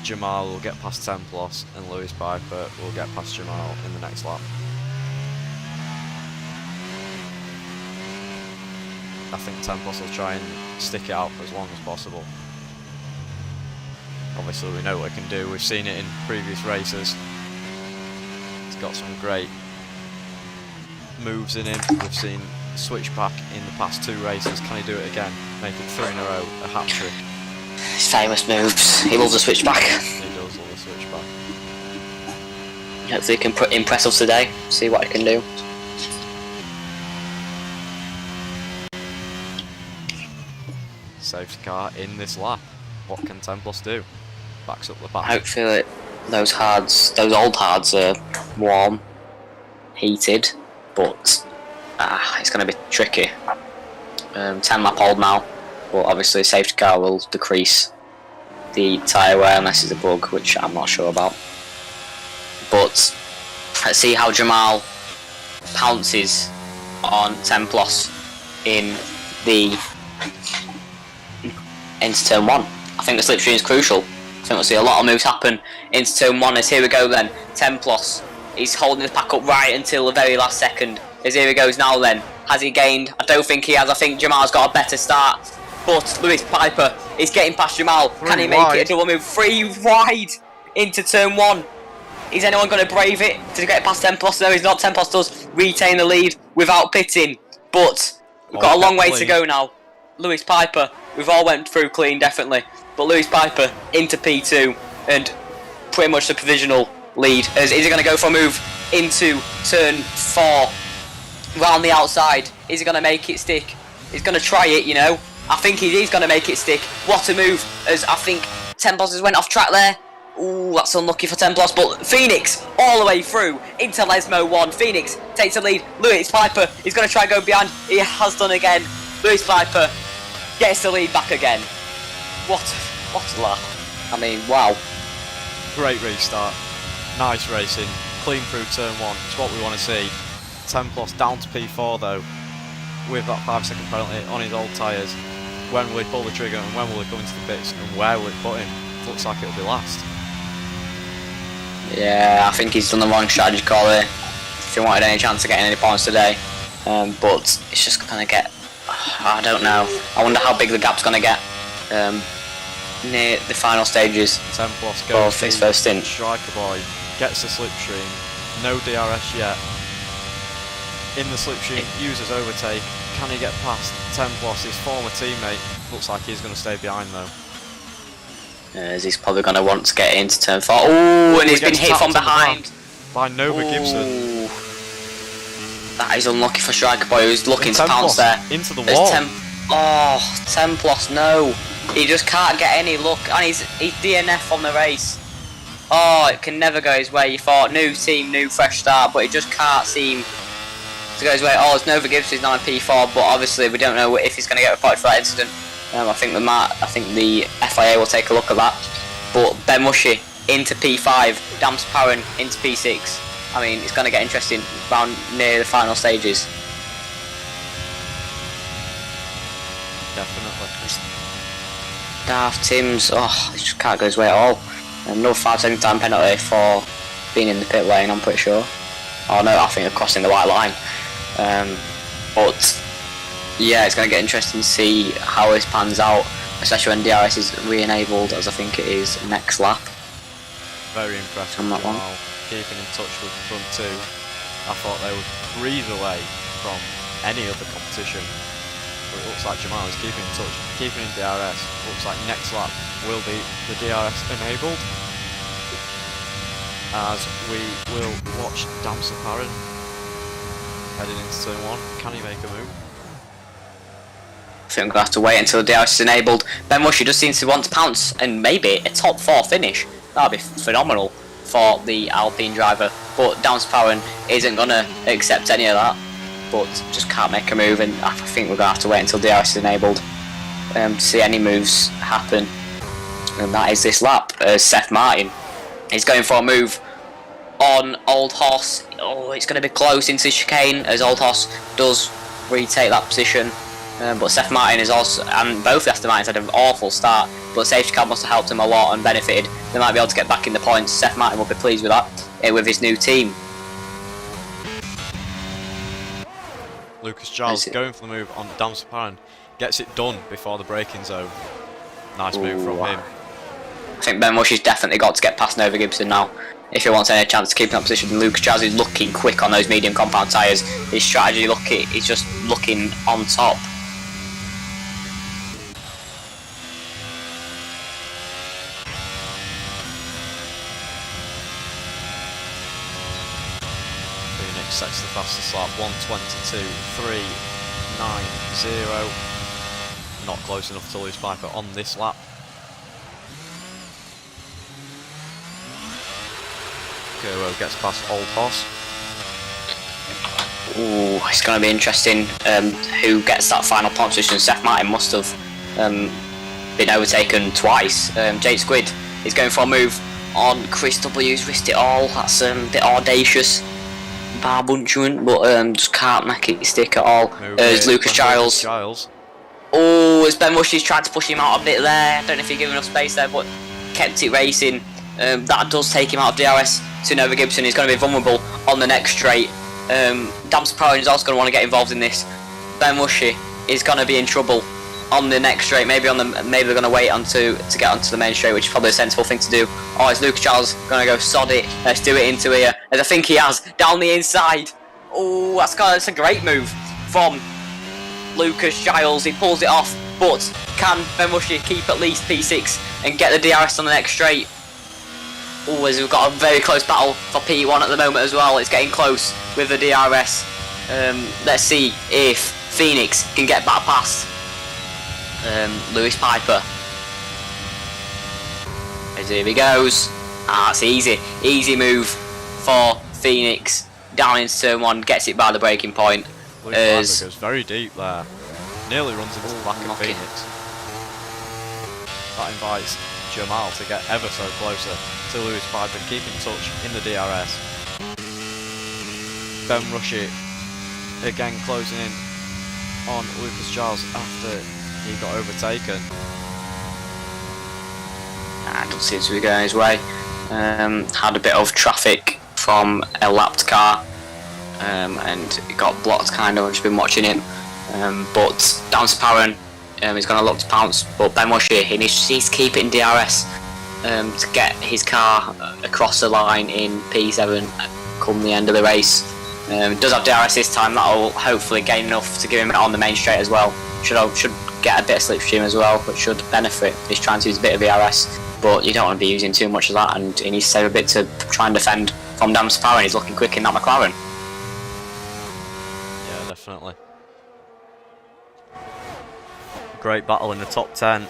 Jamal will get past Templos and Lewis Piper will get past Jamal in the next lap. I think Tempos will try and stick it out for as long as possible. Obviously we know what it can do, we've seen it in previous races. It's got some great moves in him. We've seen switchback in the past 2 races. Can he do it again? Make it 3 in a row, a hat trick. His famous moves. He loves a switchback. He does love a switchback. Hopefully he can impress us today. See what he can do. Safety car in this lap. What can Templos do? Backs up the back. Hopefully those old hards are warm, heated, but it's going to be tricky. 10 lap old now, but obviously a safety car will decrease the tyre wear unless it's a bug, which I'm not sure about. But let's see how Jamal pounces on Templos into turn 1. I think the slipstream is crucial. I think we'll see a lot of moves happen into turn 1 as here we go then. Templos, he's holding the pack up right until the very last second. As here he goes now then. Has he gained? I don't think he has. I think Jamal's got a better start. But Lewis Piper is getting past Jamal. Can he make it a double move? 3 wide into turn 1. Is anyone going to brave it to get past Templos? No, he's not. Templos does retain the lead without pitting. But we've got a long way to go now. Lewis Piper, we've all went through clean, definitely. But Lewis Piper into P2 and pretty much the provisional lead. Is he going to go for a move into turn 4? Round the outside. Is he going to make it stick? He's going to try it, you know. I think he is going to make it stick. What a move. As I think Templos has went off track there. Ooh, that's unlucky for Templos. But Phoenix all the way through into Lesmo 1. Phoenix takes the lead. Lewis Piper is going to try and go behind. He has done again. Lewis Piper gets the lead back again. What a lap. I mean, wow. Great restart. Nice racing. Clean through turn 1. It's what we want to see. Templos down to P4 though, with that 5-second penalty on his old tyres. When will he pull the trigger and when will he come into the pits and where will it put him? Looks like it'll be last. Yeah, I think he's done the wrong strategy call here. If he wanted any chance of getting any points today. But it's just going to get... I don't know. I wonder how big the gap's going to get near the final stages. Templos goes his first stint. Striker boy gets the slipstream. No DRS yet. In the slipstream, uses overtake. Can he get past Templos, his former teammate? Looks like he's going to stay behind though. As he's probably going to want to get into turn 4. Oh, and he's been hit from behind. By Nova Gibson. That is unlucky for Striker Boy, who's looking to pounce there. Into the wall. Templos, no. He just can't get any luck. And he's DNF on the race. Oh, it can never go his way. You thought, new team, new fresh start, but it just can't seem to go his way. Oh, it's Nova Gibson, he's now in P4, but obviously we don't know if he's going to get reported for that incident. I think the FIA will take a look at that. But Ben Mushy into P5, Dams Parran into P6. I mean, it's going to get interesting round near the final stages. Definitely. Daft Timms, it just can't go his way at all. No 5-second time penalty for being in the pit lane, I'm pretty sure. Oh no, I think they're crossing the white line. But yeah, it's going to get interesting to see how this pans out, especially when DRS is re-enabled, as I think it is next lap. Very impressed with Jamal, keeping in touch with the front 2. I thought they would breathe away from any other competition, but it looks like Jamal is keeping in touch, keeping in DRS. Looks like next lap will be the DRS enabled, as we will watch Damson Parran heading into turn 1. Can he make a move? I think we're going to have to wait until the DRS is enabled. Ben Mushy just seems to want to pounce and maybe a top 4 finish. That would be phenomenal for the Alpine driver, but Dams Parran isn't going to accept any of that, but just can't make a move, and I think we're going to have to wait until DRS is enabled to see any moves happen. And that is this lap. Seth Martin is going for a move on Old Horse. Oh, it's going to be close into chicane as Old Horse does retake that position. But Seth Martin is also, and both the Aston Martins had an awful start, but safety car must have helped him a lot and benefited. They might be able to get back in the points. Seth Martin will be pleased with that with his new team. Lucas Giles going for the move on Damsparan. Gets it done before the braking zone. Nice move from him. I think Ben Rush's definitely got to get past Nova Gibson now if he wants any chance to keep in that position. Lucas Giles is looking quick on those medium compound tyres. His strategy is just looking on top. Phoenix sets the fastest lap, 1:22.390. Not close enough to lose Piper on this lap. Guro gets past Old Hoss. Ooh, it's going to be interesting who gets that final point position. Seth Martin must have been overtaken twice. Jake Squid is going for a move on Chris W's risked it all. That's a bit audacious, barbuntuant, but just can't make it stick at all. There's Lucas Giles. Oh, as Ben Rush is trying to push him out a bit there. I don't know if he gave enough space there, but kept it racing. That does take him out of DRS to Nova Gibson. He's going to be vulnerable on the next straight. Damsparan is also going to want to get involved in this. Ben Rushy is going to be in trouble on the next straight. Maybe they're going to wait to get onto the main straight, which is probably a sensible thing to do. Oh, is Lucas Giles going to go sod it? Let's do it into here, as I think he has, down the inside. Oh, that's a great move from Lucas Giles. He pulls it off, but can Ben Rushy keep at least P6 and get the DRS on the next straight? Oh, as we've got a very close battle for P1 at the moment as well. It's getting close with the DRS. Let's see if Phoenix can get back past Lewis Piper. As here he goes. It's easy move for Phoenix. Down into turn 1, gets it by the braking point. Lewis Piper goes very deep there. Nearly runs into the back of Phoenix. That invites Jamal to get ever so closer to Lewis Piper, keep in touch in the DRS. Ben Rushy again closing in on Lucas Giles after he got overtaken. I don't seem to be going his way. Had a bit of traffic from a lapped car and it got blocked kind of. I've just been watching him. But Damsparan is going to look to pounce, but Ben Rushy, he needs to keep it in DRS to get his car across the line in P7 come the end of the race. Does have DRS this time. That'll hopefully gain enough to give him it on the main straight as well. Should get a bit of slipstream as well, but should benefit. He's trying to use a bit of DRS, but you don't want to be using too much of that, and he needs to save a bit to try and defend from Damsparan. He's looking quick in that McLaren. Yeah, definitely. Great battle in the top 10.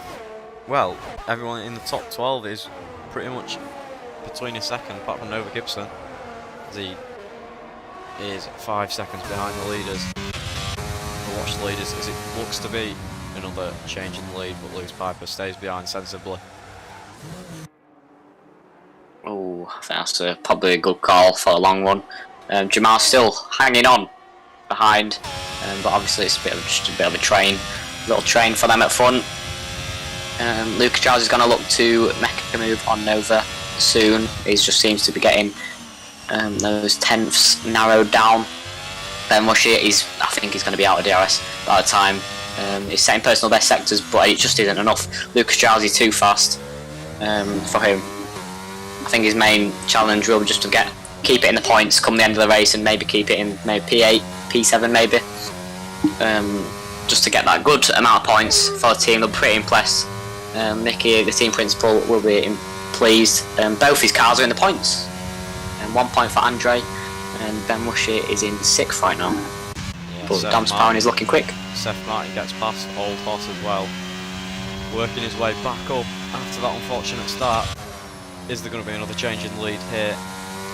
Well, everyone in the top 12 is pretty much between a second, apart from Nova Gibson, as he is 5 seconds behind the leaders. We'll watch the leaders as it looks to be another change in the lead, but Lewis Piper stays behind sensibly. Oh, I think that's probably a good call for a long one. Jamal's still hanging on behind, but obviously it's just a bit of a little train for them at front. Lucas Giles is going to look to make a move on Nova soon. He just seems to be getting those tenths narrowed down. Ben Rushy I think he's going to be out of DRS by the time. He's setting personal best sectors, but it just isn't enough. Lucas Giles is too fast for him. I think his main challenge will be just to keep it in the points come the end of the race, and maybe keep it in maybe P8, P7 maybe. Just to get that good amount of points for the team. They're pretty impressed. Mickey, the team principal, will be pleased. Both his cars are in the points. 1 point for Andre, and Ben Rushy is in 6th right now. Yeah, but Damsparan is looking quick. Seth Martin gets past Old Hoss as well, working his way back up after that unfortunate start. Is there going to be another change in the lead here?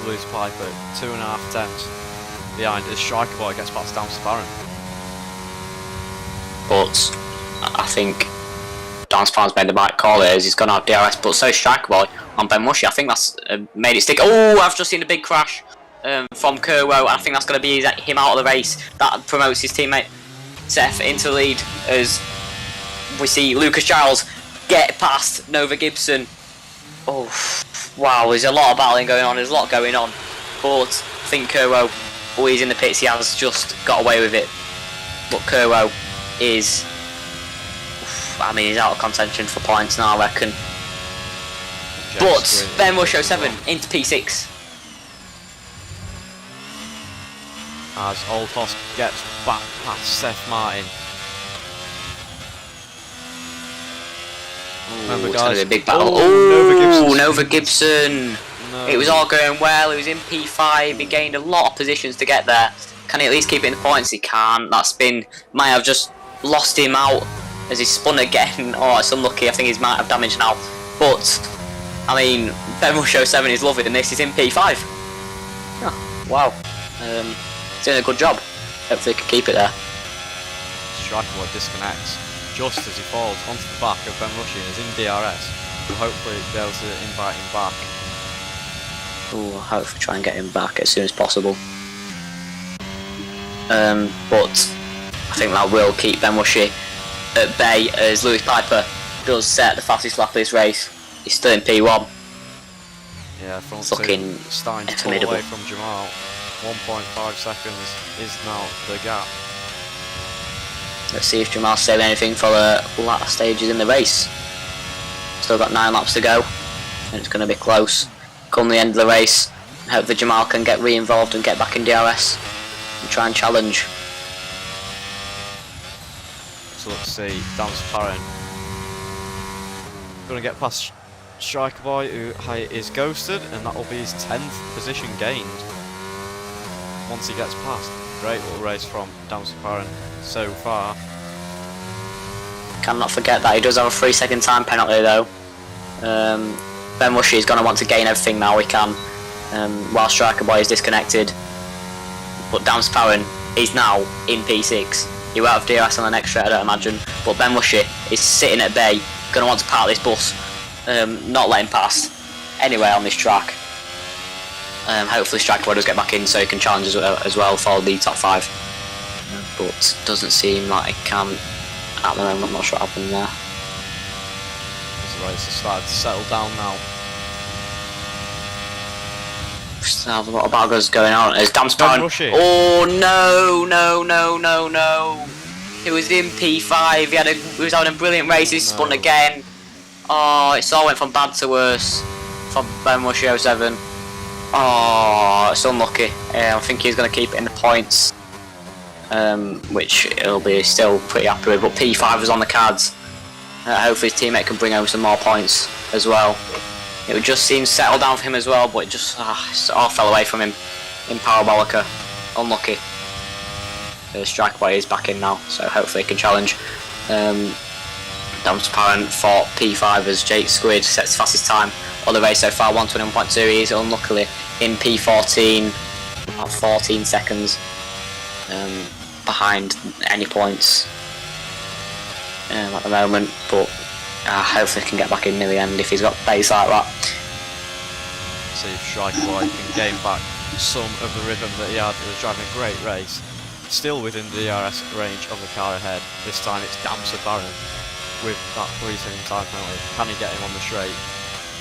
Lewis Piper 2.5 tenths behind as Striker Boy gets past Damsparan. But I think Damsparan's made the right call here, as he's going to have DRS, but so Striker Boy on Ben Rushy. I think that's made it stick. Oh, I've just seen a big crash from Kerwo. I think that's going to be him out of the race. That promotes his teammate Seth into the lead, as we see Lucas Giles get past Nova Gibson. Oh, wow, there's a lot of battling going on. There's a lot going on. But I think Kerwo, he's in the pits. He has just got away with it. but Kuro is, I mean, he's out of contention for points now, I reckon. But Ben Rush 07 into P6. As Oltos gets back past Seth Martin. Remember, It's guys, going to be a big battle. Oh, Nova Gibson. No. It was all going well. He was in P5. He gained a lot of positions to get there. Can he at least keep it in the points? He can't. That spin might have just lost him out as he spun again. Oh, it's unlucky. I think he's might have damage now. But, I mean, Ben Rush 07 is loving this. He's in P5. Oh, wow. He's doing a good job. Hopefully he can keep it there. Striker disconnects just as he falls onto the back of Ben Rush and is in DRS. We'll hopefully be able to invite him back. Ooh, I'll hopefully try and get him back as soon as possible. But I think that will keep Ben Rushy at bay as Lewis Piper does set the fastest lap of this race. He's still in P1. Yeah, front It's two looking starting to pull formidable. away from Jamal. 1.5 seconds is now the gap. Let's see if Jamal's saving anything for the latter stages in the race. Still got 9 laps to go, and it's going to be close. Come the end of the race, I hope that Jamal can get re-involved and get back in DRS and try and challenge. So let's see, Dance Parent going to get past Striker Boy, who is ghosted, and that will be his 10th position gained once he gets past. Great little race from Dance Parent so far. Cannot forget that he does have a 3-second time penalty though. Ben Rushy is going to want to gain everything now he can while Striker Boy is disconnected. But Dance Parent is now in P6. He will have DRS on the next straight, I don't imagine. But Ben Rushy is sitting at bay, going to want to park this bus, not let him past anywhere on this track. Hopefully Striker Boy does get back in so he can challenge as well for the top 5. But doesn't seem like he can at the moment. I'm not sure what happened there. As the race has started to settle down now. Still have a lot of baggers going on. There's Dance Ben Parent. Rushy. Oh no! He was in P5. He was having a brilliant race. He spun again. Oh, it all went from bad to worse for Ben Rushy 07. Oh, it's unlucky. I think he's going to keep it in the points. Which he'll be still pretty happy with, but P5 was on the cards. Hopefully his teammate can bring home some more points as well. It would just seem settled down for him as well, but it just it all fell away from him in Parabolica. Unlucky. The Striker Boy is back in now, so hopefully he can challenge. Dance Parent for P5 as Jake Squid sets the fastest time of the race so far, 121.2. He is unluckily in P14, about 14 seconds. Behind any points at the moment, but hopefully he can get back in near the end if he's got pace like that. See if Striker Boy can gain back some of the rhythm that he had. He was driving a great race, still within the DRS range of the car ahead. This time it's Damser Baron with that 3-second time penalty. Can he get him on the straight?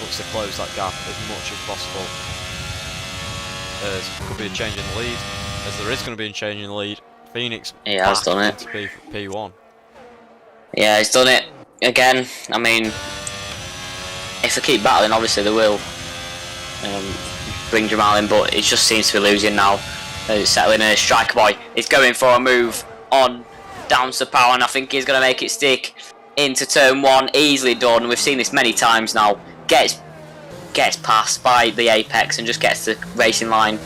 Looks to close that gap as much as possible. There could be a change in the lead, as there is going to be a change in the lead. Phoenix has done it. into P1. Yeah, he's done it again. I mean, if they keep battling, obviously they will bring Jamal in, but it just seems to be losing now. He's settling in. Striker Boy is going for a move on Dance Power, and I think he's going to make it stick into turn 1. Easily done. We've seen this many times now. Gets passed by the apex and just gets the racing line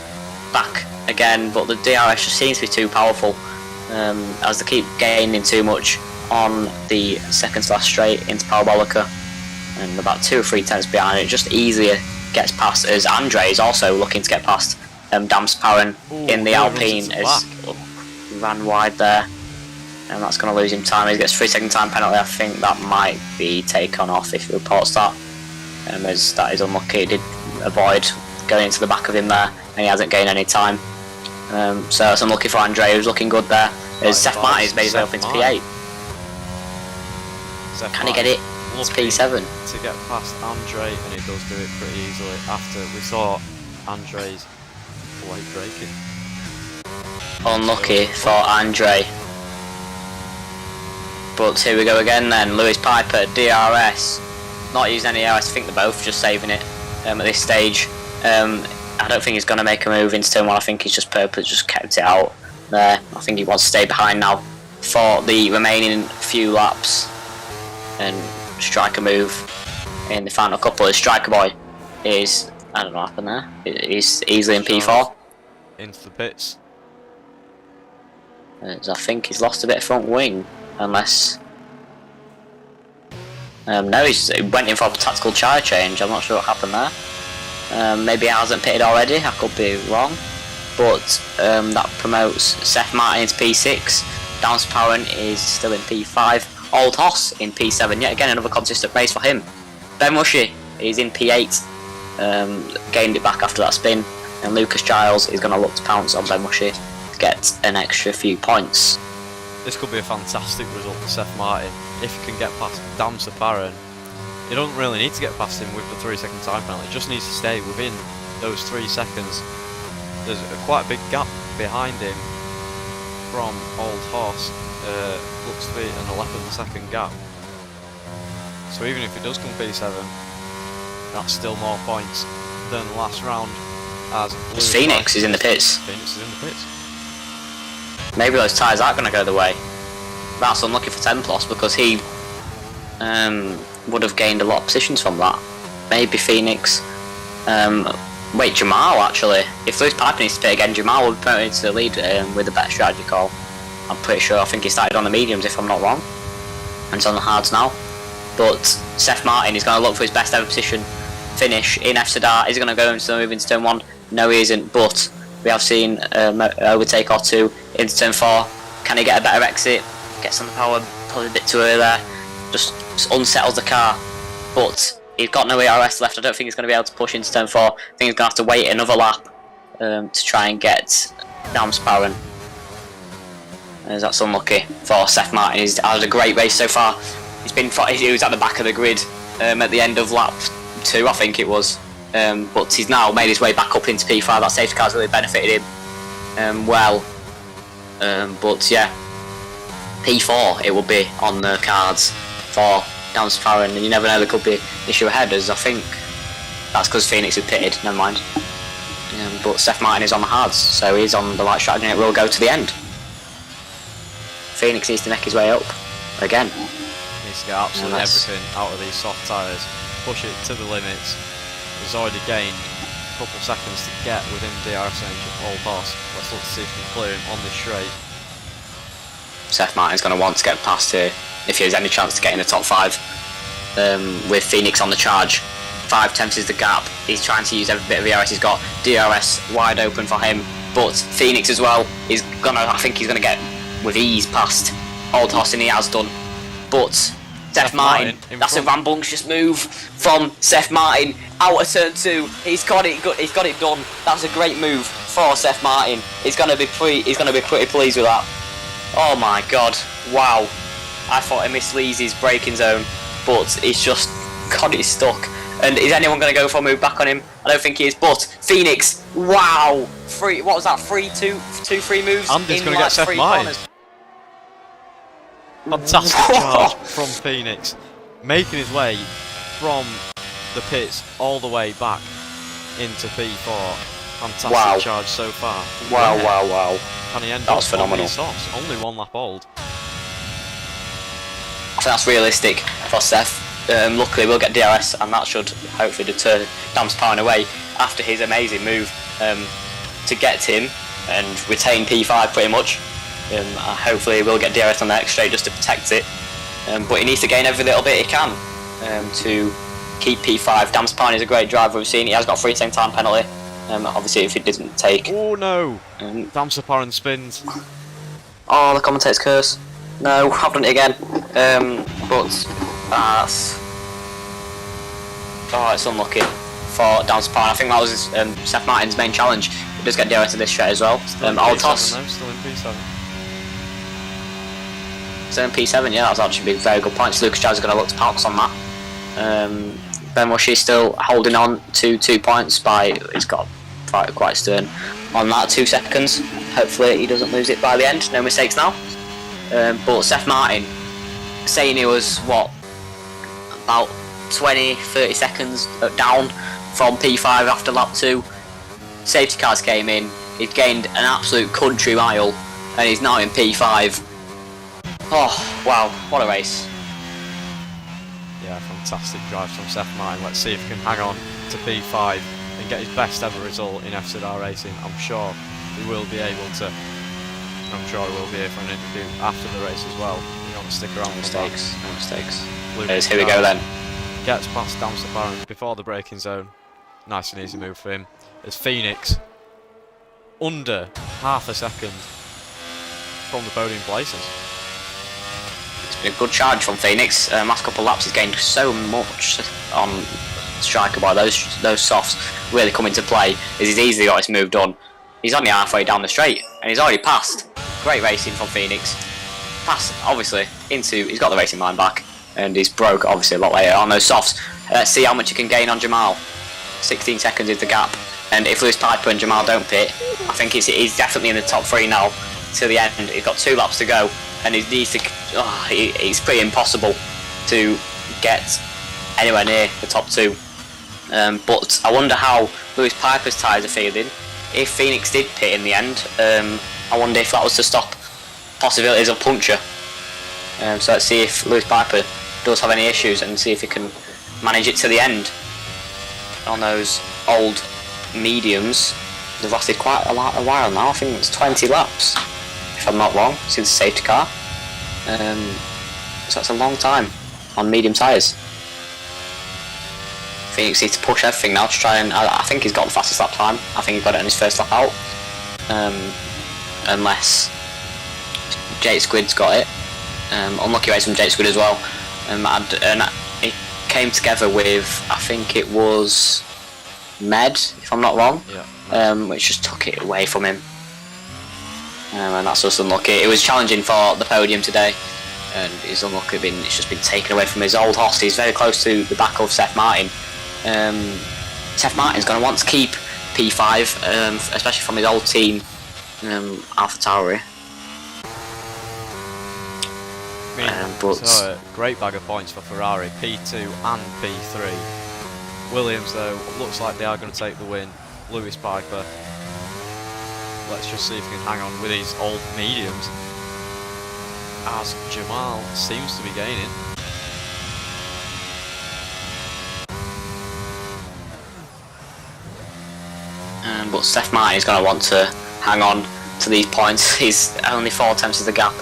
back again, but the DRS just seems to be too powerful as they keep gaining too much on the second last straight into Parabolica, and about 2 or 3 tenths behind it. Just easier gets past as Andre is also looking to get past Dams Parent in the Alpine as ran wide there, and that's going to lose him time. He gets 3-second time penalty. I think that might be taken off if he reports that, as that is unlucky. He did avoid going into the back of him there, and he hasn't gained any time. So that's unlucky for Andre, who's looking good there. As Seth Martin has made his way up into P8. Can he get it? It's P7. To get past Andre, and he does do it pretty easily after we saw Andre's late braking. Unlucky for Andre. But here we go again then. Lewis Piper, DRS. Not using any DRS, I think they're both just saving it at this stage. I don't think he's going to make a move into turn 1. I think he's just purposely just kept it out there. I think he wants to stay behind now for the remaining few laps and strike a move in the final couple. His striker boy is, I don't know what happened there. He's easily in P4. Into the pits. As I think he's lost a bit of front wing, unless... no, he went in for a tactical tyre change. I'm not sure what happened there. Maybe he hasn't pitted already, I could be wrong. But that promotes Seth Martin into P6. Downs Parent is still in P5. Old Hoss in P7, yet again another consistent race for him. Ben Rushy is in P8. Gained it back after that spin. And Lucas Giles is going to look to pounce on Ben Rushy to get an extra few points. This could be a fantastic result for Seth Martin if he can get past Dams Parent. He doesn't really need to get past him with the 3-second time penalty, he just needs to stay within those 3 seconds. There's quite a big gap behind him from Old Horse, looks to be an 11-second gap. So even if he does come P7, that's still more points than the last round. As Phoenix is in the pits. Phoenix is in the pits. Maybe those tyres aren't going to go the way. That's unlucky for Templos because he would have gained a lot of positions from that. Maybe Phoenix. Wait, Jamal actually. If Lewis Piper needs to pit again, Jamal will be promoted to the lead with a better strategy call. I'm pretty sure. I think he started on the mediums if I'm not wrong. And it's on the hards now. But Seth Martin is going to look for his best ever position finish in FZR. Is he going to go into the move into turn 1? No, he isn't. But we have seen overtake or 2 into turn 4. Can he get a better exit? Gets on the power probably a bit too early there. Just unsettles the car. But he's got no ERS left. I don't think he's going to be able to push into turn 4. I think he's going to have to wait another lap to try and get Dams Parent. That's unlucky for Seth Martin. He's had a great race so far. He was at the back of the grid at the end of lap 2, I think it was. But he's now made his way back up into P5. That safety car's really benefited him well. But yeah, P4 it will be on the cards for Downs Parent, and you never know, there could be an issue ahead, as I think that's because Phoenix is pitted, never mind. But Seth Martin is on the hards, so he's on the right strategy and it will go to the end. Phoenix needs to make his way up again. Needs to get absolutely everything out of these soft tyres, push it to the limits. He's already gained a couple of seconds to get within DRS range of Old Horse. Let's look to see if we can clear him on this straight. Seth Martin's going to want to get past here if he has any chance to get in the top 5 with Phoenix on the charge. 5/10 is the gap. He's trying to use every bit of ERS he's got. DRS wide open for him, but Phoenix as well is gonna. I think he's gonna get with ease past Old Horse, and he has done. But Seth Martin, that's a rambunctious move from Seth Martin out of turn 2. He's got it. He's got it done. That's a great move for Seth Martin. He's gonna be pretty pleased with that. Oh my God! Wow. I thought he missed Leesy's braking zone, but he's just got it stuck. And is anyone going to go for a move back on him? I don't think he is. But Phoenix, wow! What was that? 3 moves. And he's going to like get Seth Martin. Fantastic charge from Phoenix, making his way from the pits all the way back into P4. Fantastic charge so far. Wow. Can he end that was up phenomenal. Only 1 lap old. I think that's realistic for Seth. Luckily we'll get DRS, and that should hopefully deter Dams Parent away after his amazing move to get him and retain P5 pretty much. Hopefully we'll get DRS on the next straight just to protect it, but he needs to gain every little bit he can to keep P5. Dams Parent is a great driver. We've seen he has got 3 time penalty. Obviously if he didn't take. Oh no! Dams Parent spins. Oh, the commentator's curse. No, I've done it again. But that's... Oh, it's unlucky for Downs Parent. I think that was Seth Martin's main challenge. He does get DRS to this straight as well. I'll toss. Still in P7. Still in P7, yeah, that's actually a very good point. So Lucas Giles is going to look to pounce on that. Ben Rushy still holding on to 2 points by... He's got quite stern on that, 2 seconds. Hopefully he doesn't lose it by the end. No mistakes now. But Seth Martin saying he was, what, about 20-30 seconds down from P5 after lap 2. Safety cars came in, he'd gained an absolute country mile, and he's now in P5. Oh, wow, what a race. Yeah, fantastic drive from Seth Martin. Let's see if he can hang on to P5 and get his best ever result in FZR Racing. I'm sure he will be able to. I'm sure he will be here for an interview after the race as well. You want to stick around. No mistakes, no mistakes. Lucas Here we go then. Gets past Damster Baron before the braking zone. Nice and easy move for him. As Phoenix, under half a second from the podium places. It's been a good charge from Phoenix. Last couple of laps he's gained so much on striker by those softs really come into play as he's easily got his move done. He's only halfway down the straight and he's already passed. Great racing from Phoenix. Pass obviously into, he's got the racing line back and he's broke obviously a lot later on those softs. Let's see how much he can gain on Jamal. 16 seconds is the gap, and if Lewis Piper and Jamal don't pit, I think he's definitely in the top 3 now to the end. He's got 2 laps to go and he needs to, it's pretty impossible to get anywhere near the top 2. But I wonder how Lewis Piper's tyres are feeling. If Phoenix did pit in the end, I wonder if that was to stop possibilities of puncture. So let's see if Lewis Piper does have any issues and see if he can manage it to the end. On those old mediums, they've lasted quite a while now. I think it's 20 laps, if I'm not wrong, since the safety car. So that's a long time on medium tyres. Phoenix needs to push everything now to try and. I think he's got the fastest lap time. I think he got it on his first lap out. Unless Jake Squid's got it. Unlucky race from Jake Squid as well. And he came together with, I think it was Med, if I'm not wrong. Yeah. Which just took it away from him. And that's just unlucky. It was challenging for the podium today. And his unlucky it's just been taken away from his old horse. He's very close to the back of Seth Martin. Seth Martin's going to want to keep P5, especially from his old team, AlphaTauri. So a great bag of points for Ferrari, P2 and P3. Williams though, looks like they are going to take the win. Lewis Piper, let's just see if he can hang on with his old mediums, as Jamal seems to be gaining. But Seth Martin is going to want to hang on to these points. He's only 4 attempts as the gap.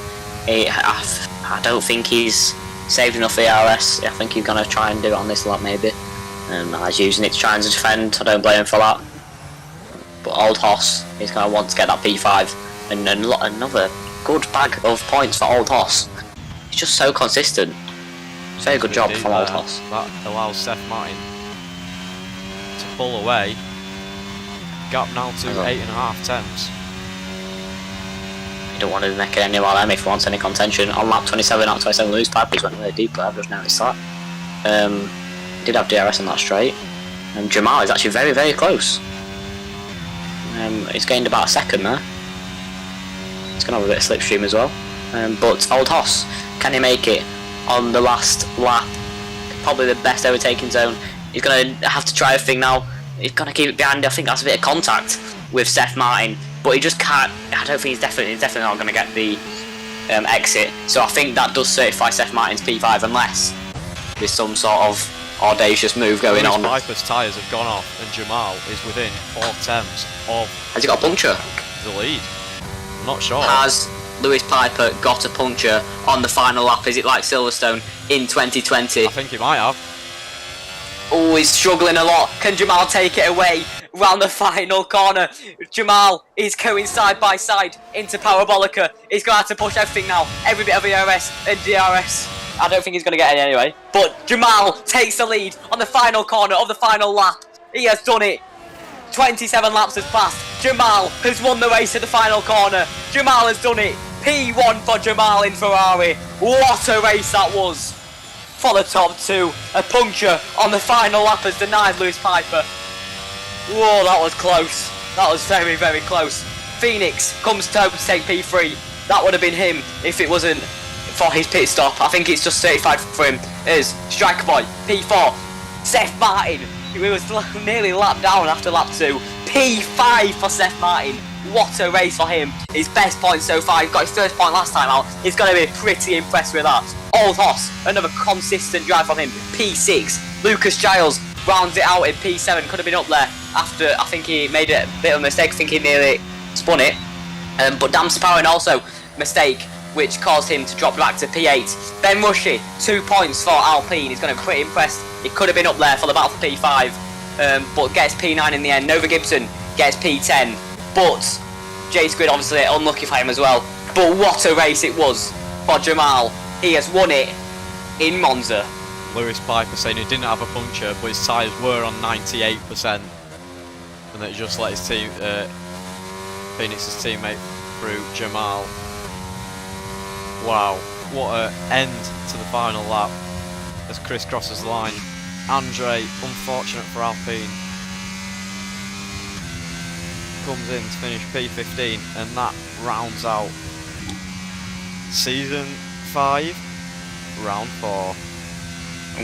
I don't think he's saved enough ERS. I think he's going to try and do it on this lap maybe. He's using it to try and defend. I don't blame him for that. But Old Hoss is going to want to get that P5 and another good bag of points for Old Hoss. He's just so consistent. Very good job from Old Hoss. That allows Seth Martin to pull away. Gap now to 8.5 attempts. You don't want to neck any of them if he wants any contention. On lap 27, out 27, Lewis Piper's went really deep there. I've just noticed that. Did have DRS on that straight. Jamal is actually very, very close. He's gained about a second there. He's going to have a bit of slipstream as well. But Old Hoss, can he make it on the last lap? Probably the best overtaking zone. He's going to have to try everything now. He's going to keep it behind. I think that's a bit of contact with Seth Martin, but he just can't. I don't think he's definitely not going to get the exit. So I think that does certify Seth Martin's P5 unless there's some sort of audacious move going on. Piper's tyres have gone off and Jamal is within 4 attempts of. Has he got a puncture? The lead. I'm not sure. Has Lewis Piper got a puncture on the final lap? Is it like Silverstone in 2020? I think he might have. Oh, he's struggling a lot. Can Jamal take it away round the final corner? Jamal is going side by side into Parabolica. He's going to have to push everything now. Every bit of ERS and DRS. I don't think he's going to get any anyway. But Jamal takes the lead on the final corner of the final lap. He has done it. 27 laps has passed. Jamal has won the race at the final corner. Jamal has done it. P1 for Jamal in Ferrari. What a race that was. For the top 2, a puncture on the final lap has denied Lewis Piper. Whoa, that was close. That was very, very close. Phoenix comes to take P3. That would have been him if it wasn't for his pit stop. I think it's just certified for him. Is Striker Boy, P4. Seth Martin, who was nearly lapped down after lap 2. P5 for Seth Martin. What a race for him. His best point so far. He got his first point last time out. He's going to be pretty impressed with that. Old Hoss, another consistent drive from him. P6. Lucas Giles rounds it out in P7. Could have been up there after, I think he made a bit of a mistake. I think he nearly spun it. But Dan Sparrow also mistake, which caused him to drop back to P8. Ben Rushy, 2 points for Alpine. He's going to be pretty impressed. He could have been up there for the battle for P5, but gets P9 in the end. Nova Gibson gets P10. But Jay Squid obviously unlucky for him as well. But what a race it was for Jamal. He has won it in Monza. Lewis Piper saying he didn't have a puncture, but his tyres were on 98%, and that just let his team, Phoenix's teammate through, Jamal. Wow, what an end to the final lap as Chris crosses the line. Andre, unfortunate for Alpine, comes in to finish P15, and that rounds out season 5, round 4.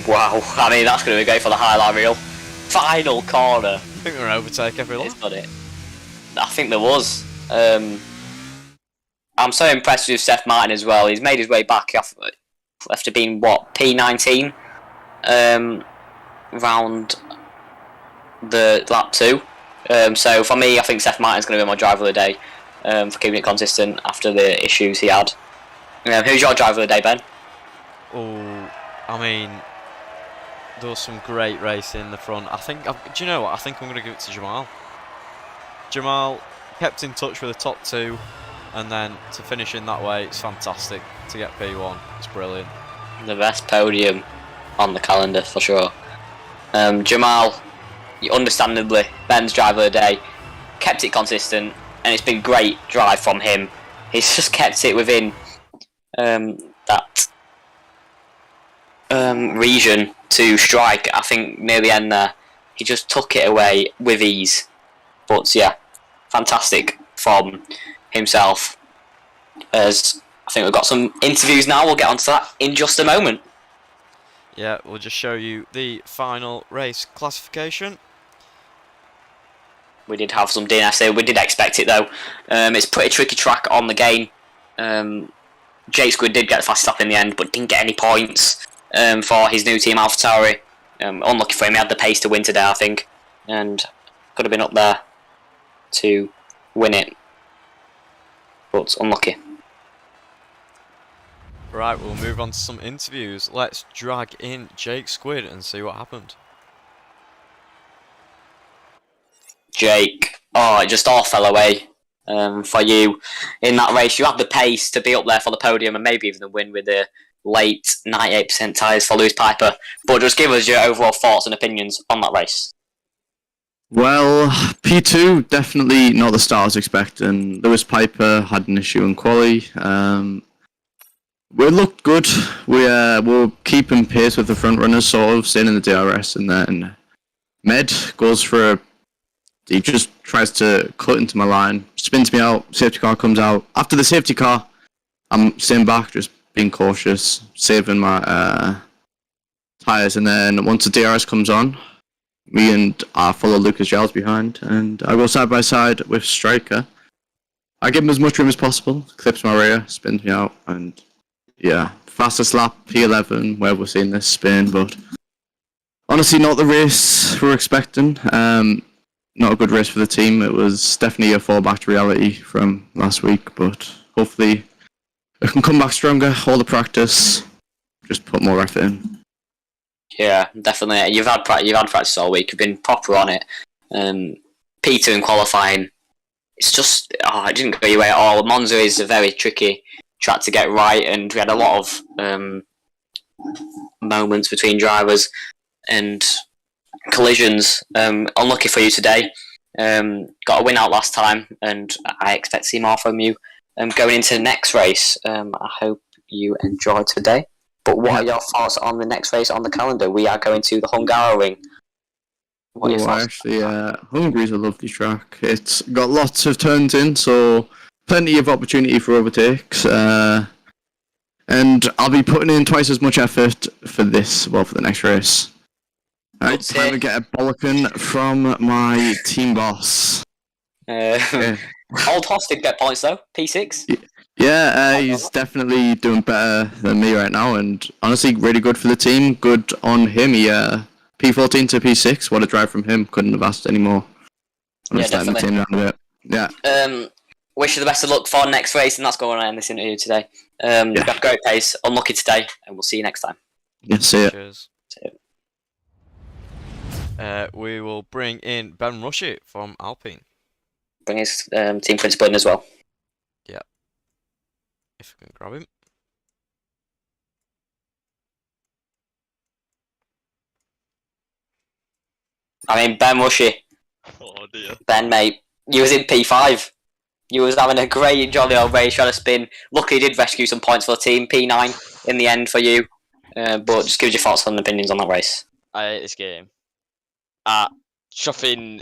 Wow, I mean that's going to be great for the highlight reel. Final corner. I think there were an overtake every lap. I think there was. I'm so impressed with Seth Martin as well. He's made his way back after being what, P19 round the lap 2. So for me, I think Seth Martin's going to be my driver of the day for keeping it consistent after the issues he had. Who's your driver of the day, Ben? Oh, I mean, there was some great racing in the front. I think, do you know what? I think I'm going to give it to Jamal. Jamal kept in touch with the top 2, and then to finish in that way, it's fantastic to get P1. It's brilliant. The best podium on the calendar for sure. Jamal, understandably, Ben's driver of the day, kept it consistent, and it's been great drive from him. He's just kept it within that region to strike. I think near the end there, he just took it away with ease. But yeah, fantastic from himself. As I think we've got some interviews now, we'll get onto that in just a moment. Yeah, we'll just show you the final race classification. We did have some DNFs here. We did expect it though. It's a pretty tricky track on the gain. Jake Squid did get the fast stop in the end, but didn't get any points for his new team, AlphaTauri. Unlucky for him, he had the pace to win today, I think, and could have been up there to win it, but unlucky. Right, we'll move on to some interviews. Let's drag in Jake Squid and see what happened. Jake, oh, it just all fell away for you in that race. You had the pace to be up there for the podium and maybe even the win with the late 98% tyres for Lewis Piper. But just give us your overall thoughts and opinions on that race. Well, P2, definitely not the start I was expecting. Lewis Piper had an issue in quali. We looked good. We were keeping pace with the front runners, sort of, staying in the DRS, and then Med goes for a... He just tries to cut into my line, spins me out, safety car comes out. After the safety car, I'm staying back, just being cautious, saving my tyres, and then once the DRS comes on, me and I follow Lucas Giles behind, and I go side by side with Striker. I give him as much room as possible, clips my rear, spins me out, and yeah, fastest lap, P11, where we're seeing this spin, but honestly not the race we're expecting. Not a good race for the team. It was definitely a fallback to reality from last week, but hopefully we can come back stronger, all the practice, just put more effort in. Yeah, definitely. You've had practice all week. You've been proper on it. P2 in qualifying, it's just it didn't go your way at all. Monza is a very tricky track to get right, and we had a lot of moments between drivers and collisions. Unlucky for you today. Got a win out last time, and I expect to see more from you going into the next race. I hope you enjoyed today. But what are your thoughts on the next race on the calendar? We are going to the Hungaroring. Actually, Hungary's a lovely track. It's got lots of turns in, so plenty of opportunity for overtakes. And I'll be putting in twice as much effort for the next race. Alright, time to get a bollocking from my team boss. Old Hoss did get points though, P6. Yeah, he's definitely doing better than me right now, and honestly, really good for the team. Good on him. He P14 to P6. What a drive from him! Couldn't have asked any more. I'm just letting the team down a bit. Yeah. Wish you the best of luck for next race, and that's going on in this interview today. You've got great pace. Unlucky today, and we'll see you next time. Yeah, see ya. Cheers. We will bring in Ben Rushy from Alpine. Bring his team principal in as well. Yeah. If I can grab him. I mean, Ben Rushy. Oh dear. Ben, mate, you was in P5. You was having a great jolly old race, trying to spin. Luckily, you did rescue some points for the team. P9 in the end for you. But just give us your thoughts and opinions on that race. I hate this game. Shuffing,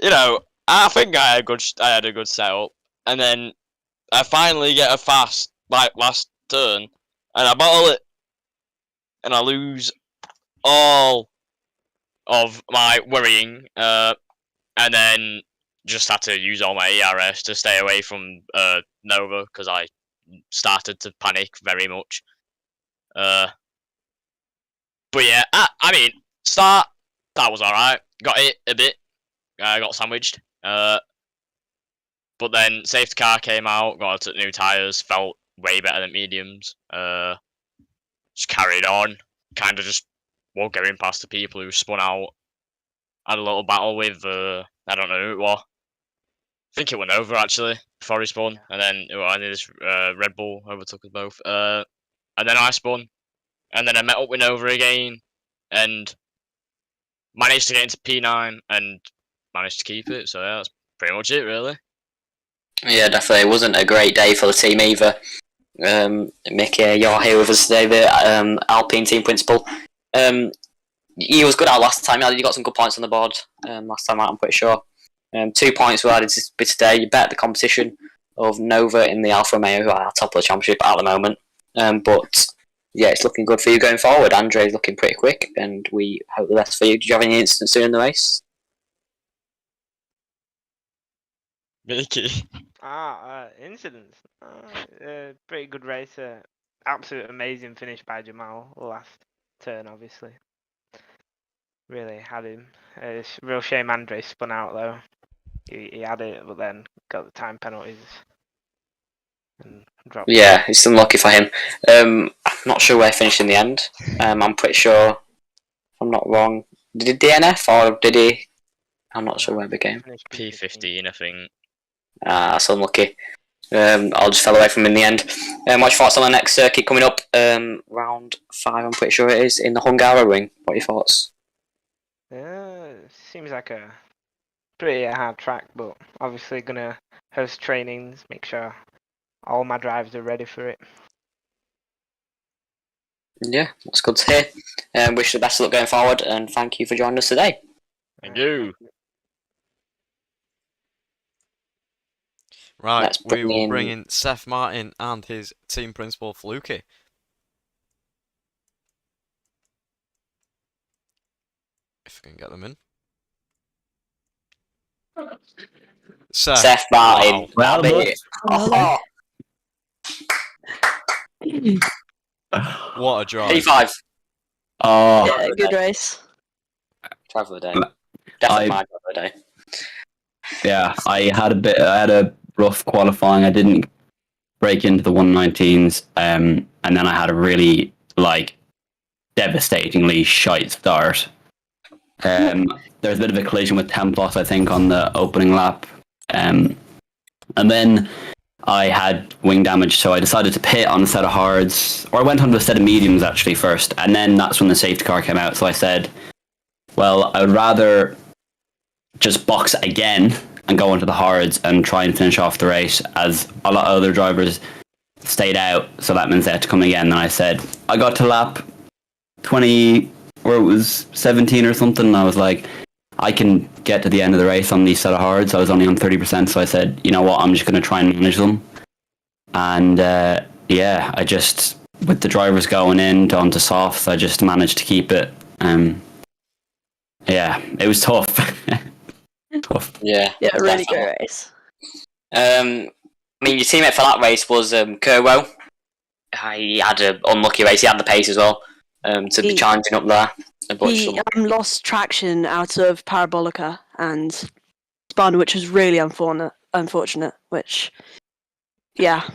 I think I had a good setup, and then I finally get a fast last turn, and I bottle it, and I lose all of my worrying, and then just had to use all my ERS to stay away from Nova because I started to panic very much. But yeah, I mean, start that was alright. Got it a bit. I got sandwiched. But then safety car came out. Got new tires. Felt way better than mediums. Just carried on. Kind of just was going past the people who spun out. Had a little battle with I don't know who it was. I think it went over actually before he spun, and then this Red Bull overtook us both. And then I spun, and then I met up with Nova again, and managed to get into P9 and managed to keep it. So yeah, that's pretty much it, really. Yeah, definitely. It wasn't a great day for the team either. Mickey, you're here with us today, the Alpine team principal. You was good out last time. You got some good points on the board last time out, I'm pretty sure. 2 points were added today. You bet the competition of Nova in the Alfa Romeo, who are top of the championship at the moment. But yeah, it's looking good for you going forward. Andre's looking pretty quick, and we hope the best for you. Did you have any incidents during the race? Mickey. Incidents. Pretty good race. Absolute amazing finish by Jamal last turn, obviously. Really had him. It's a real shame Andre spun out though. He had it, but then got the time penalties and dropped. Yeah, it's unlucky for him. I'm not sure where he finished in the end. I'm pretty sure, if I'm not wrong, did he DNF or did he? I'm not sure where it became. P15, I think. That's unlucky. I'll just fell away from him in the end. What's your thoughts on the next circuit coming up? Round 5, I'm pretty sure it is, in the Hungaroring. What are your thoughts? Seems like a pretty hard track, but obviously gonna host trainings, make sure all my drives are ready for it. Yeah, that's good to hear. Wish you the best of luck going forward, and thank you for joining us today. Thank you. Right, we will bring in Seth Martin and his team principal Fluky. If we can get them in. Seth Martin. Wow. What a drive. P5. Oh, Yeah, Good race. drive of the day. Definitely my drive of the day. yeah. I had a rough qualifying. I didn't break into the 119s, and then I had a really devastatingly shite start. There was a bit of a collision with Templos, I think, on the opening lap, and then I had wing damage, so I decided to pit on a set of hards, or I went onto a set of mediums actually first, and then that's when the safety car came out. So I said, well, I would rather just box again and go onto the hards and try and finish off the race, as a lot of other drivers stayed out, so that means they had to come again. And I said, I got to lap 20, or it was 17 or something, and I was like, I can get to the end of the race on these set of hards. I was only on 30%, so I said, you know what, I'm just going to try and manage them. And yeah, I just with the drivers going in down to softs, I just managed to keep it. Yeah, it was tough. Tough. Yeah. Yeah, really definitely. great race. I mean, your teammate for that race was Kerwo. He had an unlucky race. He had the pace as well to be He- challenging up there. But He lost traction out of Parabolica and spun, which was really unfortunate. Which, yeah,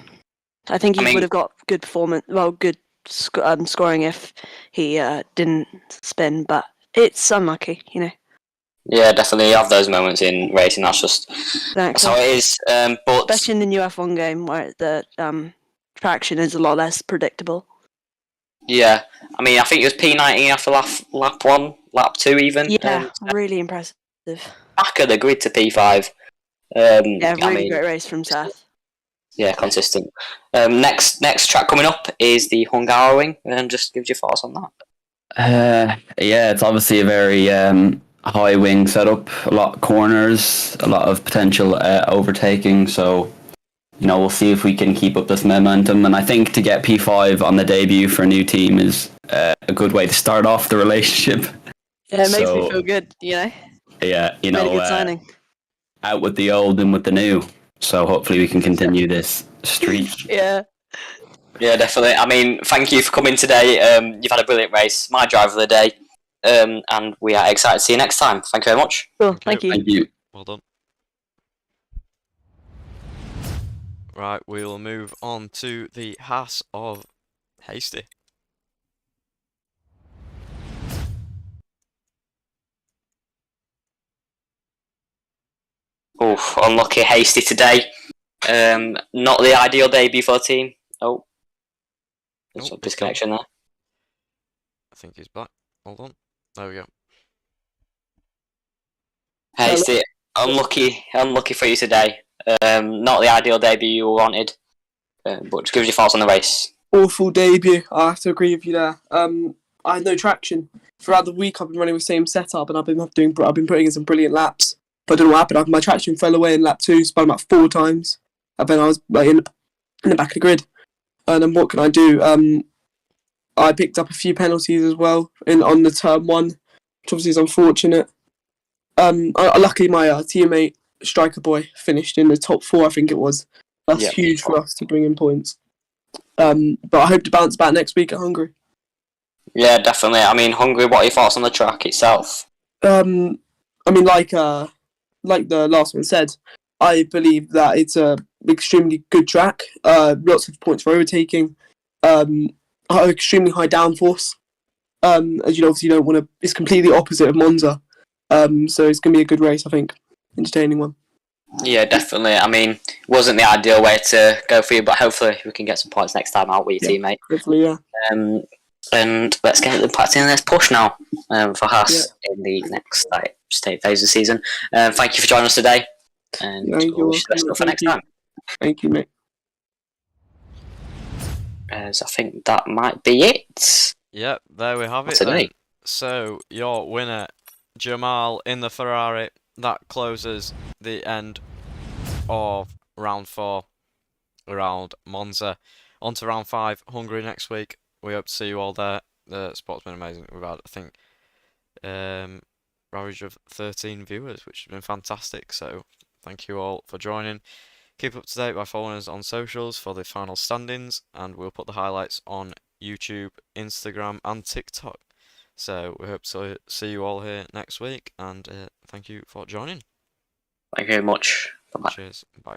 I think he I mean- would have got good performance, well, good scoring if he didn't spin. But it's unlucky, you know. yeah, definitely you have those moments in racing. That's Exactly. how it is. But Especially in the new F1 game where the traction is a lot less predictable. yeah, I mean, I think it was P19 after lap 1, lap 2 even. Yeah, really impressive. Back of the grid to P5. Yeah, I really mean, great race from Seth. yeah, consistent. Next track coming up is the Hungaroring, and just gives your thoughts on that. Yeah, it's obviously a very high wing setup, a lot of corners, a lot of potential overtaking. So, we'll see if we can keep up this momentum. And I think to get P5 on the debut for a new team is a good way to start off the relationship. Yeah, it makes me So- feel good, you know. Yeah, Made a good signing. out with the old and with the new. So hopefully we can continue this streak. Yeah. Yeah, definitely. I mean, thank you for coming today. You've had a brilliant race. My driver of the day. And we are excited to see you next time. Thank you very much. Cool. Thank you. Thank you. Well done. Right, we'll move on to the Haas of Hasty. Oof, unlucky Hasty today. Not the ideal debut for the team. Oh, there's some Oh, it's disconnection there. I think he's back. Hold on. There we go. Hasty, unlucky for you today. Not the ideal debut you wanted. But just give us your thoughts on the race. Awful debut. I have to agree with you there. I had no traction throughout the week. I've been running with the same setup, and I've been putting in some brilliant laps. But I don't know what happened. My traction fell away in lap 2, spun about 4 times, and then I was in the back of the grid. And then what can I do? I picked up a few penalties as well on the turn 1, which obviously is unfortunate. Luckily, my teammate Striker Boy finished in the top 4. I think it was. That's huge for us to bring in points. But I hope to bounce back next week at Hungary. Yeah, definitely. I mean, Hungary, what are your thoughts on the track itself? I mean, like the last one said, I believe that it's a extremely good track. Lots of points for overtaking. Extremely high downforce. As you obviously don't want to. It's completely opposite of Monza. So it's gonna be a good race, I think. Entertaining one. Yeah, definitely. I mean, it wasn't the ideal way to go for you, but hopefully we can get some points next time out with your teammate. Hopefully, yeah. And let's get the practice in. Let's push now for Haas in the next state phase of the season. Thank you for joining us today, and No, you're we'll wish you the best welcome. luck for Thank next you. time. Thank you, mate. So I think that might be it. Yep, there we have it Today. then. So, your winner, Jamal in the Ferrari, that closes the end of round 4 around Monza. On to round 5, Hungary next week. We hope to see you all there. The spot's been amazing. We've had, I think, average of 13 viewers, which has been fantastic. So, thank you all for joining. Keep up to date by following us on socials for the final standings, and we'll put the highlights on YouTube, Instagram, and TikTok. So we hope to see you all here next week, and thank you for joining. Thank you very much. Bye-bye. Cheers. Bye.